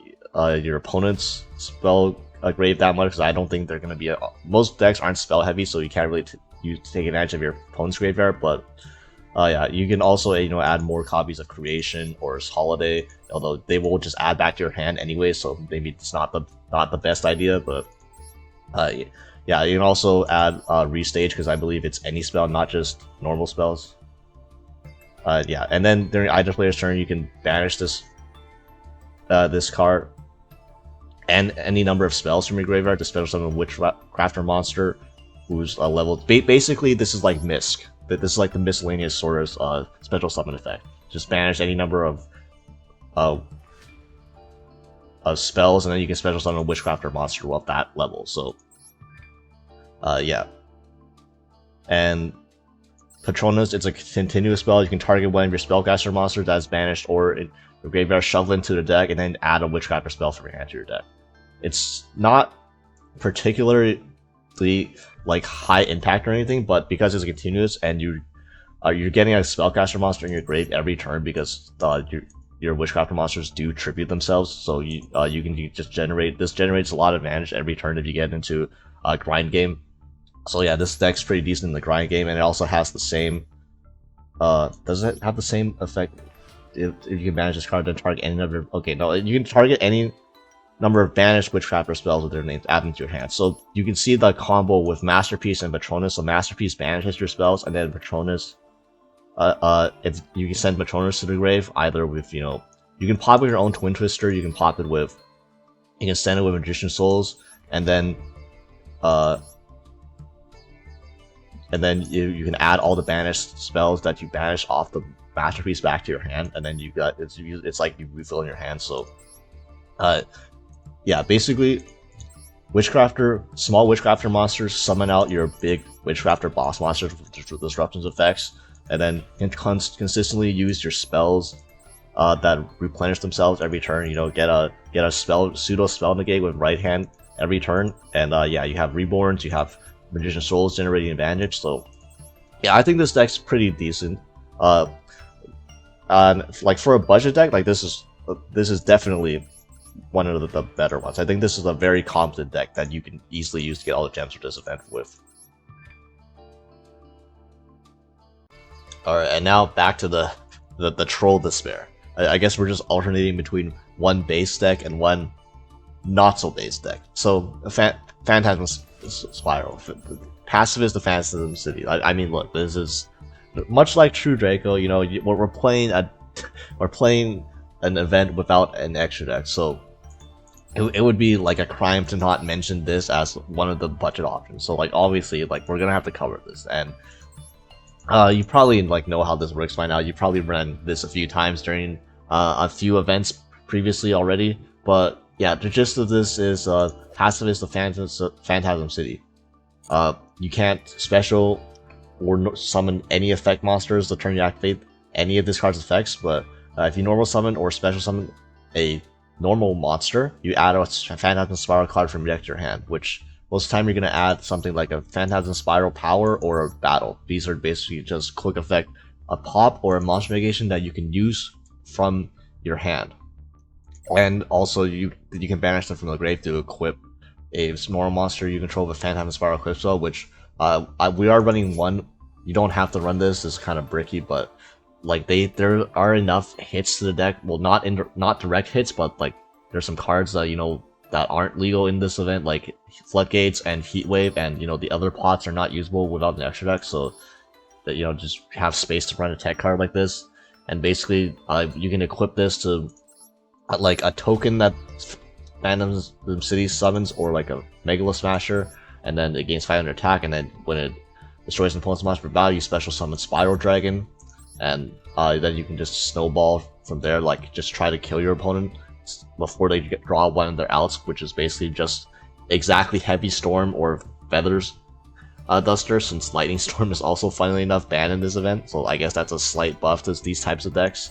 your opponent's spell grave that much, because I don't think they're going to be most decks aren't spell heavy, so you can't really take advantage of your opponent's graveyard. But yeah, you can also add more copies of Creation or Holiday, although they will just add back to your hand anyway, so maybe it's not the best idea. But yeah, you can also add Restage, because I believe it's any spell, not just normal spells. Yeah, and then during either player's turn, you can banish this card and any number of spells from your graveyard to special summon a Witchcrafter monster who's level. Basically, this is like Misk. This is like the miscellaneous sort of special summon effect. Just banish any number of spells, and then you can special summon a Witchcrafter monster at that level. So, yeah. And Patronus, it's a continuous spell. You can target one of your spellcaster monsters that is banished or in your graveyard, shuffle into the deck, and then add a Witchcrafter spell from your hand to your deck. It's not particularly like high impact or anything, but because it's continuous and you're getting a spellcaster monster in your grave every turn, because your Witchcrafter monsters do tribute themselves, so you can just generate. This generates a lot of damage every turn if you get into a grind game. So yeah, this deck's pretty decent in the grind game, and it also has the same. Does it have the same effect? If you can manage this card, then target any number. Okay, no, you can target any number of banished Witchcrafter spells with their names, add them to your hand. So you can see the combo with Masterpiece and Patronus. So Masterpiece banishes your spells, and then Patronus, if you can send Patronus to the grave, either with you can pop with your own Twin Twister, you can pop it with, you can send it with Magician's Souls, and then you can add all the banished spells that you banish off the Masterpiece back to your hand, and then it's like you refill in your hand. So yeah, basically Witchcrafter, small Witchcrafter monsters, summon out your big Witchcrafter boss monsters with disruptions effects, and then can consistently use your spells that replenish themselves every turn. You know, get a pseudo spell negate with right hand every turn, and yeah, you have Reborns, you have Magician Souls generating advantage. So yeah, I think this deck's pretty decent. And like for a budget deck, like this is definitely one of the better ones. I think this is a very competent deck that you can easily use to get all the gems for this event with. Alright, and now back to the Troll Despair. I guess we're just alternating between one base deck and one not so base deck. So Phantasm Spiral, Pacifis the Phantasm City. I mean, look, this is much like True Draco. You know, we're playing an event without an extra deck, so it would be like a crime to not mention this as one of the budget options. So like obviously, like we're gonna have to cover this, and you probably like know how this works by now. You probably ran this a few times during a few events previously already, but yeah, the gist of this is Pacifis the Phantasm City. You can't special or summon any effect monsters the turn you activate any of this card's effects, but if you normal summon or special summon a normal monster, you add a Phantasm Spiral card from your deck to your hand, which most of the time you're going to add something like a Phantasm Spiral Power or a Battle. These are basically just quick effect, a pop or a monster negation that you can use from your hand. And also you can banish them from the grave to equip a normal monster you control with Phantasm Spiral Eclipse Spell, which we are running one. You don't have to run this, it's kind of bricky, but like there are enough hits to the deck. Well, not direct hits, but like there's some cards that, you know, that aren't legal in this event, like Floodgates and Heatwave, and you know the other pots are not usable without an extra deck, so that, you know, just have space to run a tech card like this. And basically you can equip this to like a token that Phantasm City summons, or like a Megalith Smasher, and then it gains 500 attack, and then when it destroys an opponent's monster value, you special summon Spiral Dragon, and then you can just snowball from there, like just try to kill your opponent before they draw one of their outs, which is basically just exactly Heavy Storm or Feathers Duster, since Lightning Storm is also, funnily enough, banned in this event, so I guess that's a slight buff to these types of decks.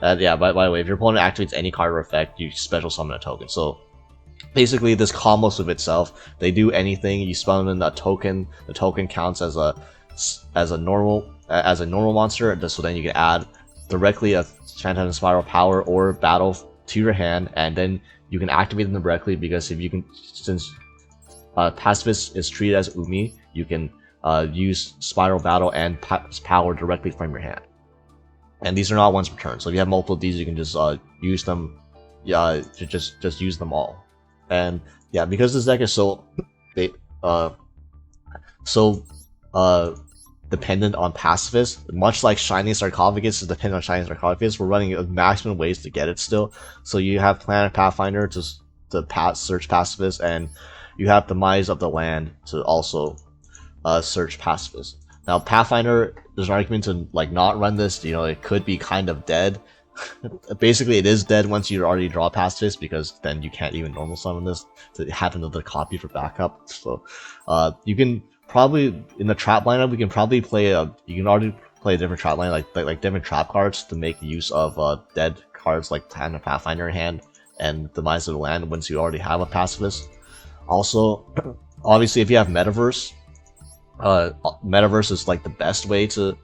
Yeah, by the way, if your opponent activates any card or effect, you special summon a token. So basically this combos with itself. They do anything, you summon a token, the token counts as a normal monster, so then you can add directly a Phantasm Spiral Power or Battle to your hand, and then you can activate them directly, because if you can, since Pacifis is treated as Umi, you can use Spiral Battle and Power directly from your hand. And these are not once per turn, so if you have multiple of these, you can just use them, just use them all. And yeah, because this deck is so dependent on Pacifis, much like Shining Sarcophagus is dependent on Shining Sarcophagus, we're running a maximum ways to get it still. So you have Planet Pathfinder to search Pacifis, and you have Demise of the Land to also search Pacifis. Now Pathfinder, there's an argument to like not run this, you know, it could be kind of dead. Basically it is dead once you already draw Pacifis, because then you can't even normal summon this to have another copy for backup. So you can probably, in the trap lineup, we can probably play you can already play a different trap line, like different trap cards to make use of dead cards like Planet Pathfinder in hand and Demise of the Land once you already have a Pacifist. Also, obviously if you have Metaverse, Metaverse is like the best way to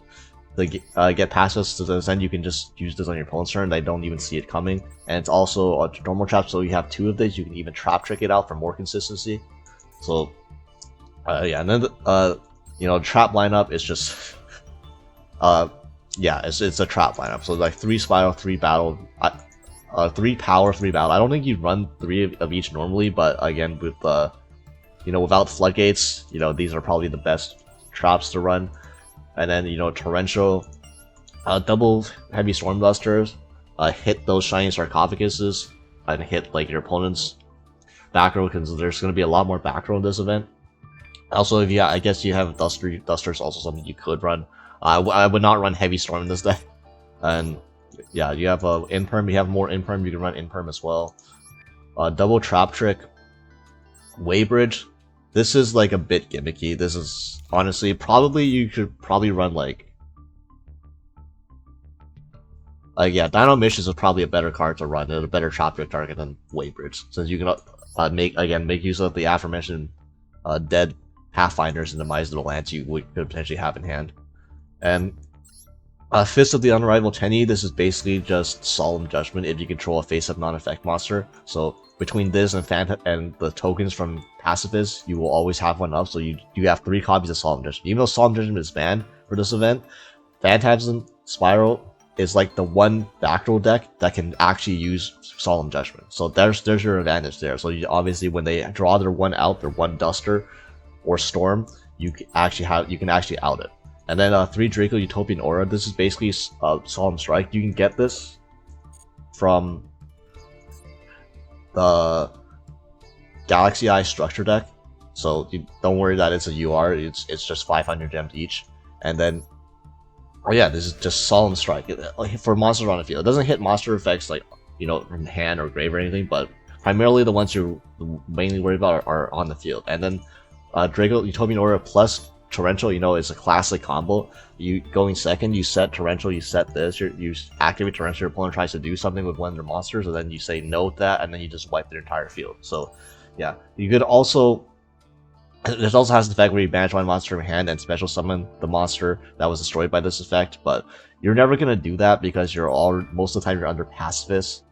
get Pacifist, so then you can just use this on your opponent's turn, they don't even see it coming. And it's also a normal trap, so you have two of these, you can even trap trick it out for more consistency. So yeah, and then you know, trap lineup is just yeah, it's a trap lineup. So like 3 Spiral, 3 Battle, 3 Power, 3 Battle. I don't think you'd run 3 of each normally, but again, with you know, without Floodgates, you know, these are probably the best traps to run. And then, you know, Torrential, double Heavy Storm Busters, hit those Shining Sarcophaguses, and hit like your opponent's back row, because there's going to be a lot more back row in this event. Also, if I guess you have Duster's also something you could run. I would not run Heavy Storm in this deck. And yeah, you have Imperm, you have more Imperm, you can run Imperm as well. Double Trap Trick. Waybridge, this is like a bit gimmicky. This is honestly probably you could probably run like yeah, Dino Missions is probably a better card to run and a better chopper target than Waybridge, since you can make use of the aforementioned dead Pathfinders and the Mice of the Lance you could potentially have in hand. And Fist of the Unrivaled Tenny, this is basically just Solemn Judgment if you control a face-up non-effect monster. So between this and the tokens from Pacifis, you will always have one up, so you have 3 copies of Solemn Judgment. Even though Solemn Judgment is banned for this event, Phantasm Spiral is like the one backrow deck that can actually use Solemn Judgment. So there's your advantage there. So you, obviously when they draw their one out, their one Duster or Storm, you can actually out it. And then 3 Draco Utopian Aura, this is basically Solemn Strike. You can get this from the Galaxy Eye Structure deck. So don't worry that it's a UR, it's just 500 gems each. And then oh yeah, this is just Solemn Strike for monsters on the field. It doesn't hit monster effects like, you know, from hand or grave or anything, but primarily the ones you're mainly worried about are on the field. And then Draco Utopian Aura plus Torrential, you know, is a classic combo. You going second, you set Torrential, you set this, you activate Torrential, your opponent tries to do something with one of their monsters, and then you say no to that, and then you just wipe their entire field. So yeah, you could also, this also has the effect where you banish one monster from hand and special summon the monster that was destroyed by this effect, but you're never gonna do that because most of the time you're under Pacifist,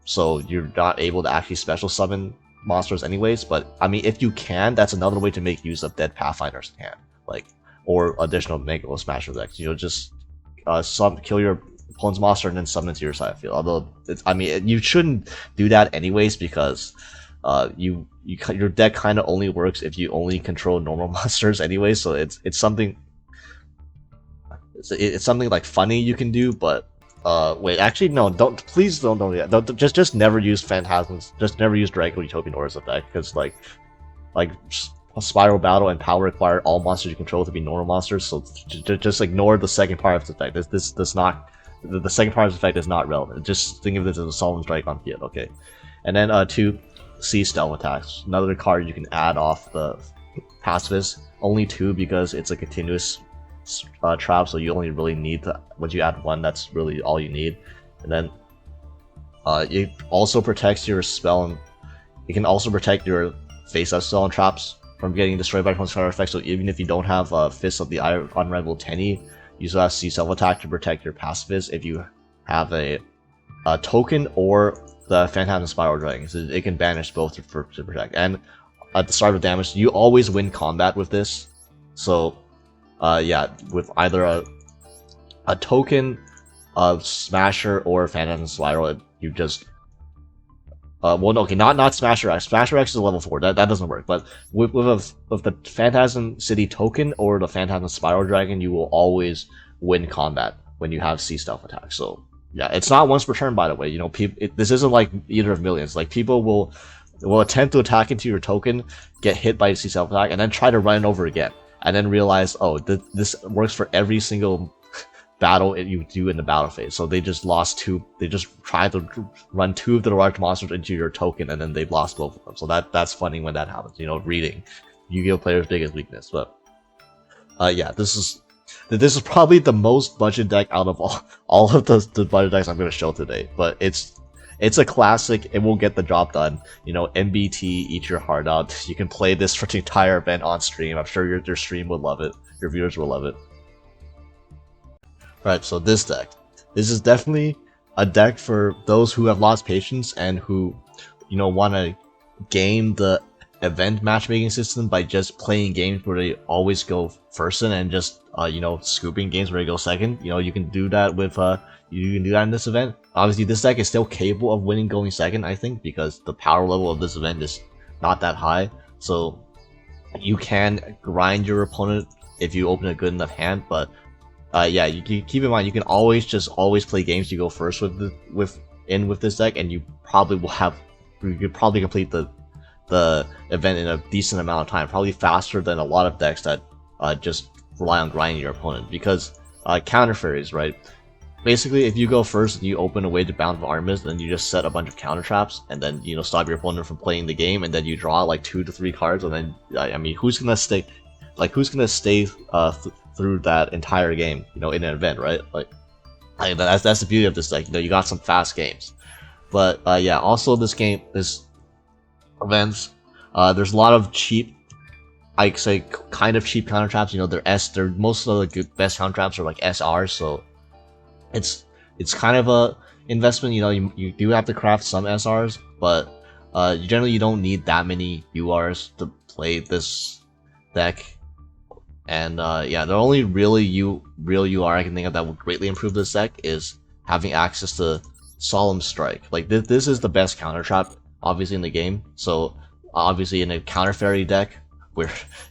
so you're not able to actually special summon monsters anyways. But I mean, if you can, that's another way to make use of dead Pathfinders in hand, like, or additional Megalith Smasher decks. You know, just kill your opponent's monster and then summon it to your side of the field. Although I mean, you shouldn't do that anyways because your deck kind of only works if you only control normal monsters anyway. So it's something like funny you can do, but wait, actually no, please don't do that. Just never use Phantasms. Just never use Draco Utopian Aura's effect, because like Spiral Battle and Power require all monsters you control to be normal monsters. So just ignore the second part of the effect. This does not. The second part of the effect is not relevant. Just think of this as a Solemn Strike on field, okay? And then 2 Sea Stealth Attacks. Another card you can add off the Pacifist. Only 2 because it's a continuous trap, so you only really need to, once you add 1, that's really all you need. And then it also protects your spell, and it can also protect your face-up spell and traps from getting destroyed by opponent's counter effects. So even if you don't have Fist of the Unrivaled Tenny, you still have Sea Stealth Attack to protect your Pacifist if you have a token or the Phantasm Spiral Dragon. So it can banish both to protect. And at the start of damage, you always win combat with this. So yeah, with either a token of Smasher or Phantasm Spiral, you just well, no, okay, not Smasher X. Smasher X is a level 4. That doesn't work. But with the Phantasm City token or the Phantasm Spiral Dragon, you will always win combat when you have Sea Stealth Attack. So yeah, it's not once per turn, by the way. You know, this isn't like Eater of Millions. Like, people will attempt to attack into your token, get hit by Sea Stealth Attack, and then try to run it over again, and then realize, oh, this works for every single battle you do in the battle phase. So they just lost 2. They just tried to run 2 of the large monsters into your token, and then they've lost both of them. So that's funny when that happens. You know, reading Yu-Gi-Oh players' biggest weakness. But yeah, this is probably the most budget deck out of all of the budget decks I'm going to show today. But it's a classic. It will get the job done. You know, MBT, eat your heart out. You can play this for the entire event on stream. I'm sure your stream would love it. Your viewers will love it. Right, so this deck. This is definitely a deck for those who have lost patience and who, you know, want to game the event matchmaking system by just playing games where they always go first and just you know, scooping games where they go second. You know, you can do that with you can do that in this event. Obviously, this deck is still capable of winning going second, I think, because the power level of this event is not that high. So you can grind your opponent if you open a good enough hand, but yeah, you keep in mind you can always play games you go first with this deck, and you probably could probably complete the event in a decent amount of time, probably faster than a lot of decks that just rely on grinding your opponent, because counter fairies, right? basically, if you go first and you open a way to Bountiful Artemis, then you just set a bunch of counter traps, and then stop your opponent from playing the game, and then you draw like 2 to 3 cards, and then I mean, who's gonna stay through that entire game, in an event, right? Like that's the beauty of this deck. You got some fast games, but yeah. Also, this events, there's a lot of cheap. I'd say kind of cheap counter traps. They're most of the best counter traps are like SRs, so it's kind of a investment. You do have to craft some SRs, but generally you don't need that many URs to play this deck. And yeah, the only real UR I can think of that would greatly improve this deck is having access to Solemn Strike. Like this is the best counter trap, obviously, in the game. So obviously in a counter fairy deck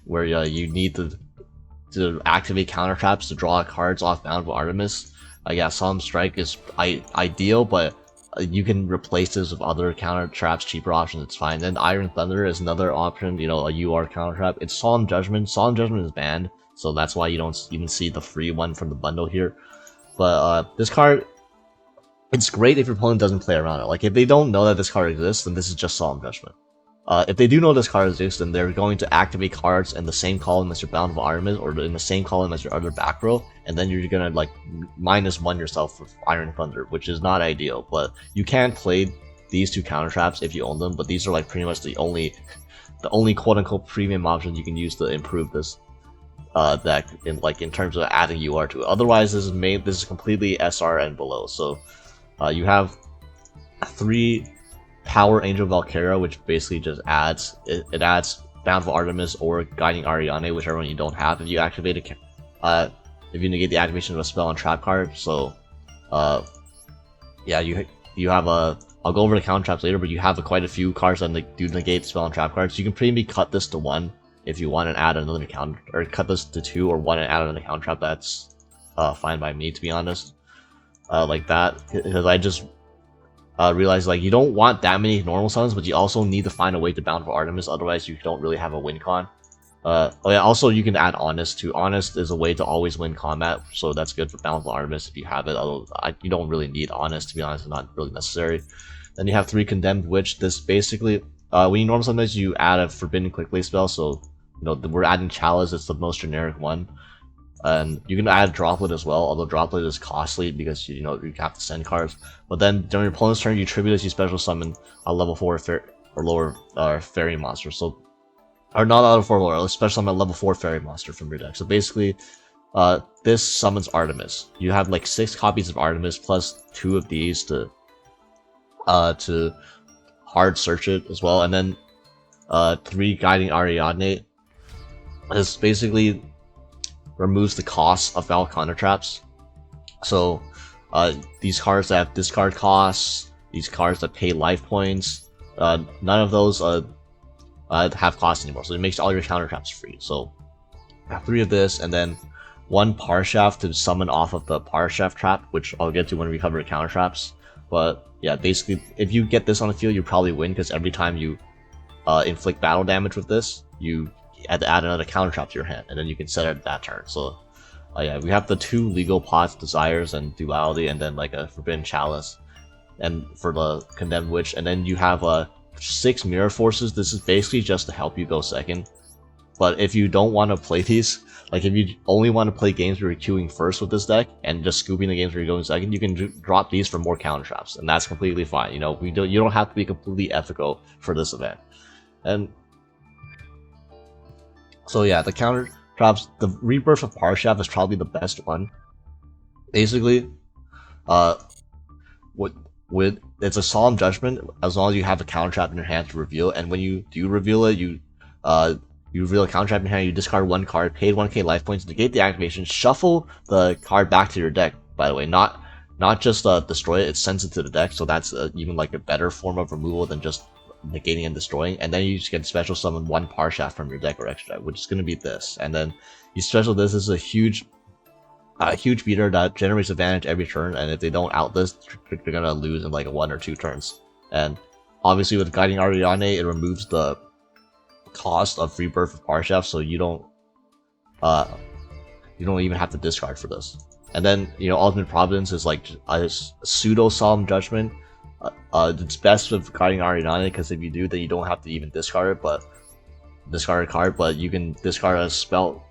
where you need to activate counter traps to draw cards off Bountiful Artemis. Yeah, Solemn Strike is ideal, but you can replace this with other counter traps, cheaper options. It's fine. Then Iron Thunder is another option. A UR counter trap. It's Solemn Judgment. Solemn Judgment is banned, so that's why you don't even see the free one from the bundle here. But this card, it's great if your opponent doesn't play around it. Like if they don't know that this card exists, then this is just Solemn Judgment. If they do know this card exists, then they're going to activate cards in the same column as your Bountiful Artemis, or in the same column as your other back row, and then you're gonna like -1 yourself with Iron Thunder, which is not ideal. But you can play these 2 counter traps if you own them. But these are like pretty much the only quote unquote premium options you can use to improve this deck in terms of adding UR to it. Otherwise, this is completely SR and below. So you have 3 Power Angel Valkyria, which basically just adds adds Bountiful Artemis or Guiding Ariane, whichever one you don't have. If you activate if you negate the activation of a spell and trap card. So yeah, you have I'll go over the counter traps later, but you have quite a few cards that do negate spell and trap cards. So you can pretty much cut this to 1 if you want and add another counter, or cut this to 2 or 1 and add another counter trap. That's fine by me, to be honest. Like that, because I just realize like you don't want that many normal summons, but you also need to find a way to Bountiful Artemis, otherwise you don't really have a win con. Oh yeah, also you can add Honest too. Honest is a way to always win combat, so that's good for Bountiful Artemis if you have it, although you don't really need Honest, to be honest. It's not really necessary. Then you have 3 Condemned Witch. This basically, when you normal summon, you add a Forbidden Quick Play spell, so we're adding Chalice, it's the most generic one. And you can add Droplet as well, although Droplet is costly because you have to send cards. But then during your opponent's turn, you tribute as you special summon a level 4 or lower fairy monster. So, or not level 4 or lower, special summon a level 4 fairy monster from your deck. So basically, this summons Artemis. You have like 6 copies of Artemis plus 2 of these to hard search it as well, and then 3 Guiding Ariadne. This basically removes the cost of valid counter traps. So these cards that have discard costs, these cards that pay life points, none of those have costs anymore. So it makes all your counter traps free. So I have 3 of this, and then 1 Parshaft to summon off of the Parshaft trap, which I'll get to when we cover counter traps. But yeah, basically, if you get this on the field, you probably win, because every time you inflict battle damage with this, you had to add another counter trap to your hand, and then you can set it that turn. So yeah, we have the 2 legal pots, Desires and Duality, and then like a Forbidden Chalice, and for the Condemned Witch, and then you have 6 Mirror Forces. This is basically just to help you go second. But if you don't want to play these, like if you only want to play games where you're queuing first with this deck and just scooping the games where you're going second, you can drop these for more counter traps, and that's completely fine. You don't have to be completely ethical for this event. And so yeah, the counter traps, the Rebirth of Parshaft is probably the best one. Basically, it's a Solemn Judgment as long as you have a counter trap in your hand to reveal. And when you do reveal it, you reveal a counter trap in your hand, you discard 1 card, pay 1k life points, negate the activation, shuffle the card back to your deck. By the way, not just destroy it; it sends it to the deck. So that's even like a better form of removal than just negating and destroying. And then you just get special summon 1 Parshaft from your deck or extra deck, which is going to be this. And then you special this is a huge beater that generates advantage every turn, and if they don't out this, they're going to lose in like 1 or 2 turns. And obviously with Guiding Ariane, it removes the cost of Rebirth of Parshaft, so you don't even have to discard for this. And then, you know, Ultimate Providence is like a pseudo Solemn Judgment. It's best with Guiding Ariane, because if you do, then you don't have to even discard it, but discard a card, but you can discard a spell,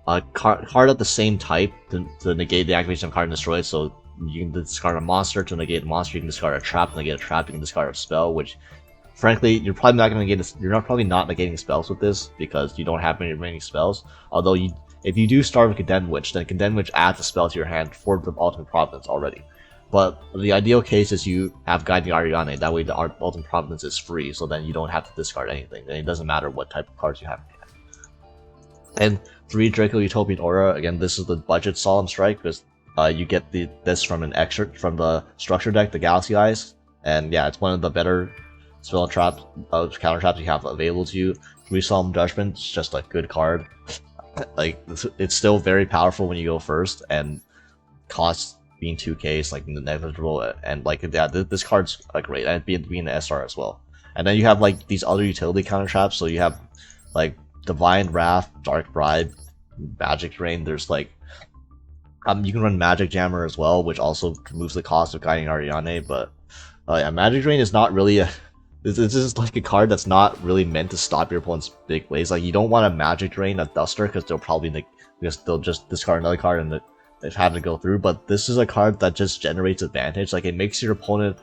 a card of the same type to negate the activation of a card and destroy it. So you can discard a monster to negate a monster. You can discard a trap to negate a trap. You can discard a spell, which, frankly, you're probably not going to negate. You're probably not negating spells with this because you don't have many remaining spells. Although if you do start with Condemned Witch, then Condemned Witch adds a spell to your hand for the Ultimate Providence already. But the ideal case is you have Guiding Ariane, that way the Ultimate Providence is free, so then you don't have to discard anything, and it doesn't matter what type of cards you have in hand. And 3 Draco Utopian Aura, again, this is the budget Solemn Strike, because you get this from an excerpt from the structure deck, the Galaxy Eyes, and yeah, it's one of the better spell traps, counter traps you have available to you. 3 Solemn Judgment, it's just a good card. Like, it's still very powerful when you go first, and costs being 2k is like negligible, and like, yeah, this card's great, and being an SR as well. And then you have like these other utility counter traps, so you have like Divine Wrath, Dark Bribe, Magic Drain. There's like you can run Magic Jammer as well, which also removes the cost of Guiding Ariane. But yeah, Magic Drain is not really a this is like a card that's not really meant to stop your opponent's big plays. Like, you don't want a Magic Drain, a Duster, because they'll just discard another card and they've had to go through. But this is a card that just generates advantage. Like, it makes your opponent,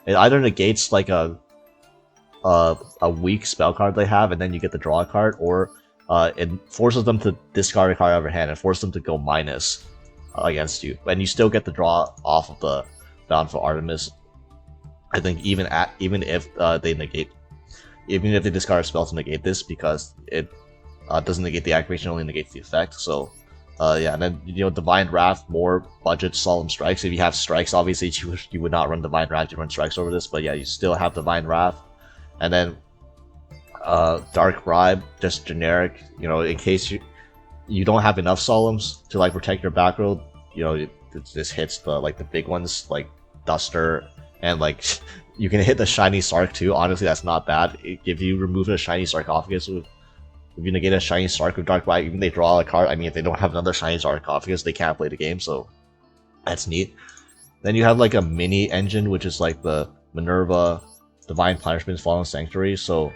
it either negates like a weak spell card they have, and then you get to draw a card, or it forces them to discard a card out of your hand and force them to go minus against you, and you still get to draw off of the Bountiful Artemis. I think even if they discard a spell to negate this, because it doesn't negate the activation, only negates the effect. So yeah, and then, you know, Divine Wrath, more budget Solemn Strikes. If you have Strikes, obviously you would not run Divine Wrath, you run Strikes over this, but yeah, you still have Divine Wrath. And then Dark Bribe, just generic, you know, in case you don't have enough Solemns to like protect your back row, you know, this hits the big ones like Duster, and like you can hit the Shiny Sark too. Honestly, that's not bad. If you remove a Shiny Sarcophagus if you negate a Shiny Sark with Dark Bribe, even they draw a card. I mean, if they don't have another Shiny Sarcophagus, they can't play the game, so that's neat. Then you have like a mini engine, which is like the Minerva, Divine Punishments, Fallen Sanctuary. So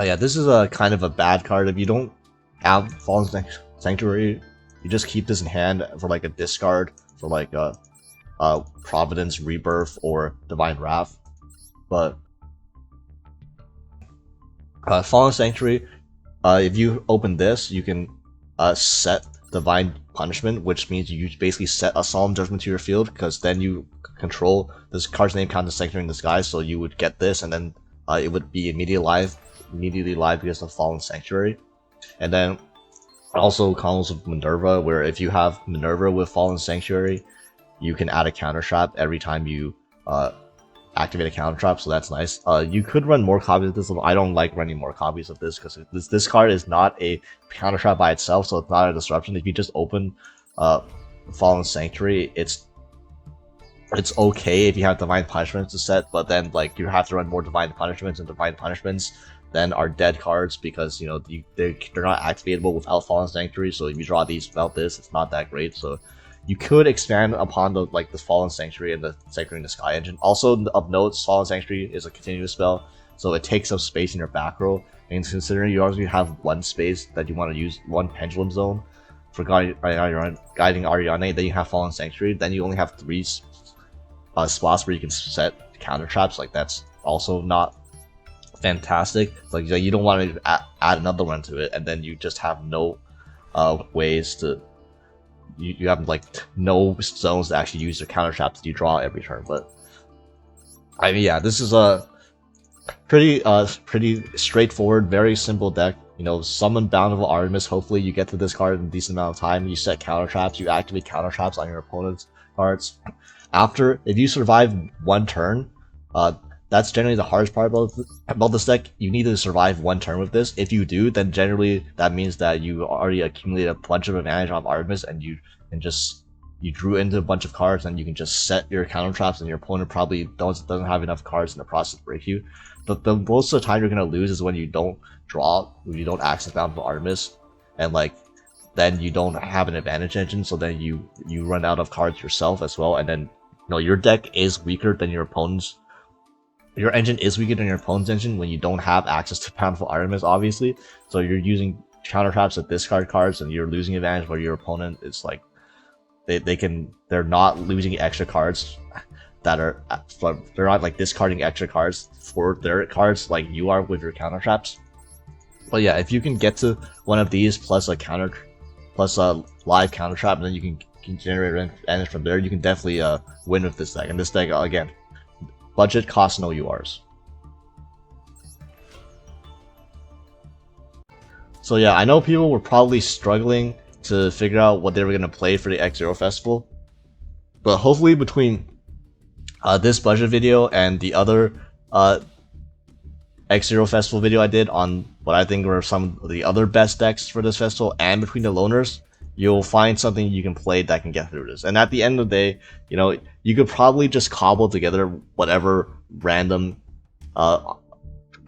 yeah, this is a kind of a bad card. If you don't have Fallen Sanctuary, you just keep this in hand for like a discard for like a Providence, Rebirth, or Divine Wrath. But Fallen Sanctuary, if you open this, you can set Divine Punishment, which means you basically set a Solemn Judgment to your field, because then you control this card's name counts as Sanctuary in Disguise, so you would get this, and then it would be immediately live because of Fallen Sanctuary. And then also Columns of Minerva, where if you have Minerva with Fallen Sanctuary, you can add a counter trap every time you activate a counter trap, so that's nice. You could run more copies of this. I don't like running more copies of this because this card is not a counter trap by itself, so it's not a disruption. If you just open Fallen Sanctuary, it's okay if you have Divine Punishments to set, but then like you have to run more Divine Punishments, and Divine Punishments then are dead cards because, you know, they're not activatable without Fallen Sanctuary. So if you draw these without this, it's not that great. So you could expand upon the Fallen Sanctuary and the Sanctuary in the Sky engine. Also of note, Fallen Sanctuary is a continuous spell, so it takes up space in your back row. And considering you already have one space that you want to use, one Pendulum Zone for Guiding Ariane, then you have Fallen Sanctuary, then you only have 3 spots where you can set counter traps. Like, that's also not fantastic. Like you don't want to add another one to it, and then you just have no ways to. You have like no zones to actually use your counter traps that you draw every turn. But I mean, yeah, this is a pretty straightforward, very simple deck. You know, summon Bountiful Artemis. Hopefully, you get to this card in a decent amount of time. You set counter traps. You activate counter traps on your opponent's cards. After, if you survive one turn, that's generally the hardest part about this deck. You need to survive one turn with this. If you do, then generally that means that you already accumulated a bunch of advantage on Artemis, and you drew into a bunch of cards, and you can just set your counter traps, and your opponent probably doesn't have enough cards in the process to break you. But the most of the time you're gonna lose is when you don't draw, when you don't access Bountiful Artemis, and like then you don't have an advantage engine, so then you run out of cards yourself as well, and then your deck is weaker than your opponent's. Your engine is weaker than your opponent's engine when you don't have access to powerful items, obviously. So you're using counter traps to discard cards, and you're losing advantage where your opponent is like they're not losing extra cards that are they're not like discarding extra cards for their cards like you are with your counter traps. But yeah, if you can get to one of these plus a live counter trap, and then you can generate advantage from there, you can definitely win with this deck. And this deck, again, budget costs no URs. So yeah, I know people were probably struggling to figure out what they were going to play for the X0 Festival, but hopefully between this budget video and the other X0 Festival video I did on what I think were some of the other best decks for this festival, and between the loners, you'll find something you can play that can get through this. And at the end of the day, you could probably just cobble together whatever random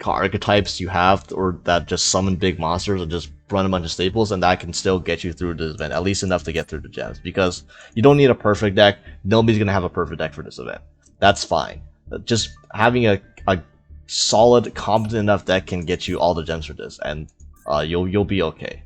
archetypes you have, or that just summon big monsters, and just run a bunch of staples, and that can still get you through this event, at least enough to get through the gems, because you don't need a perfect deck. Nobody's going to have a perfect deck for this event. That's fine. Just having a solid, competent enough deck can get you all the gems for this, and you'll be okay.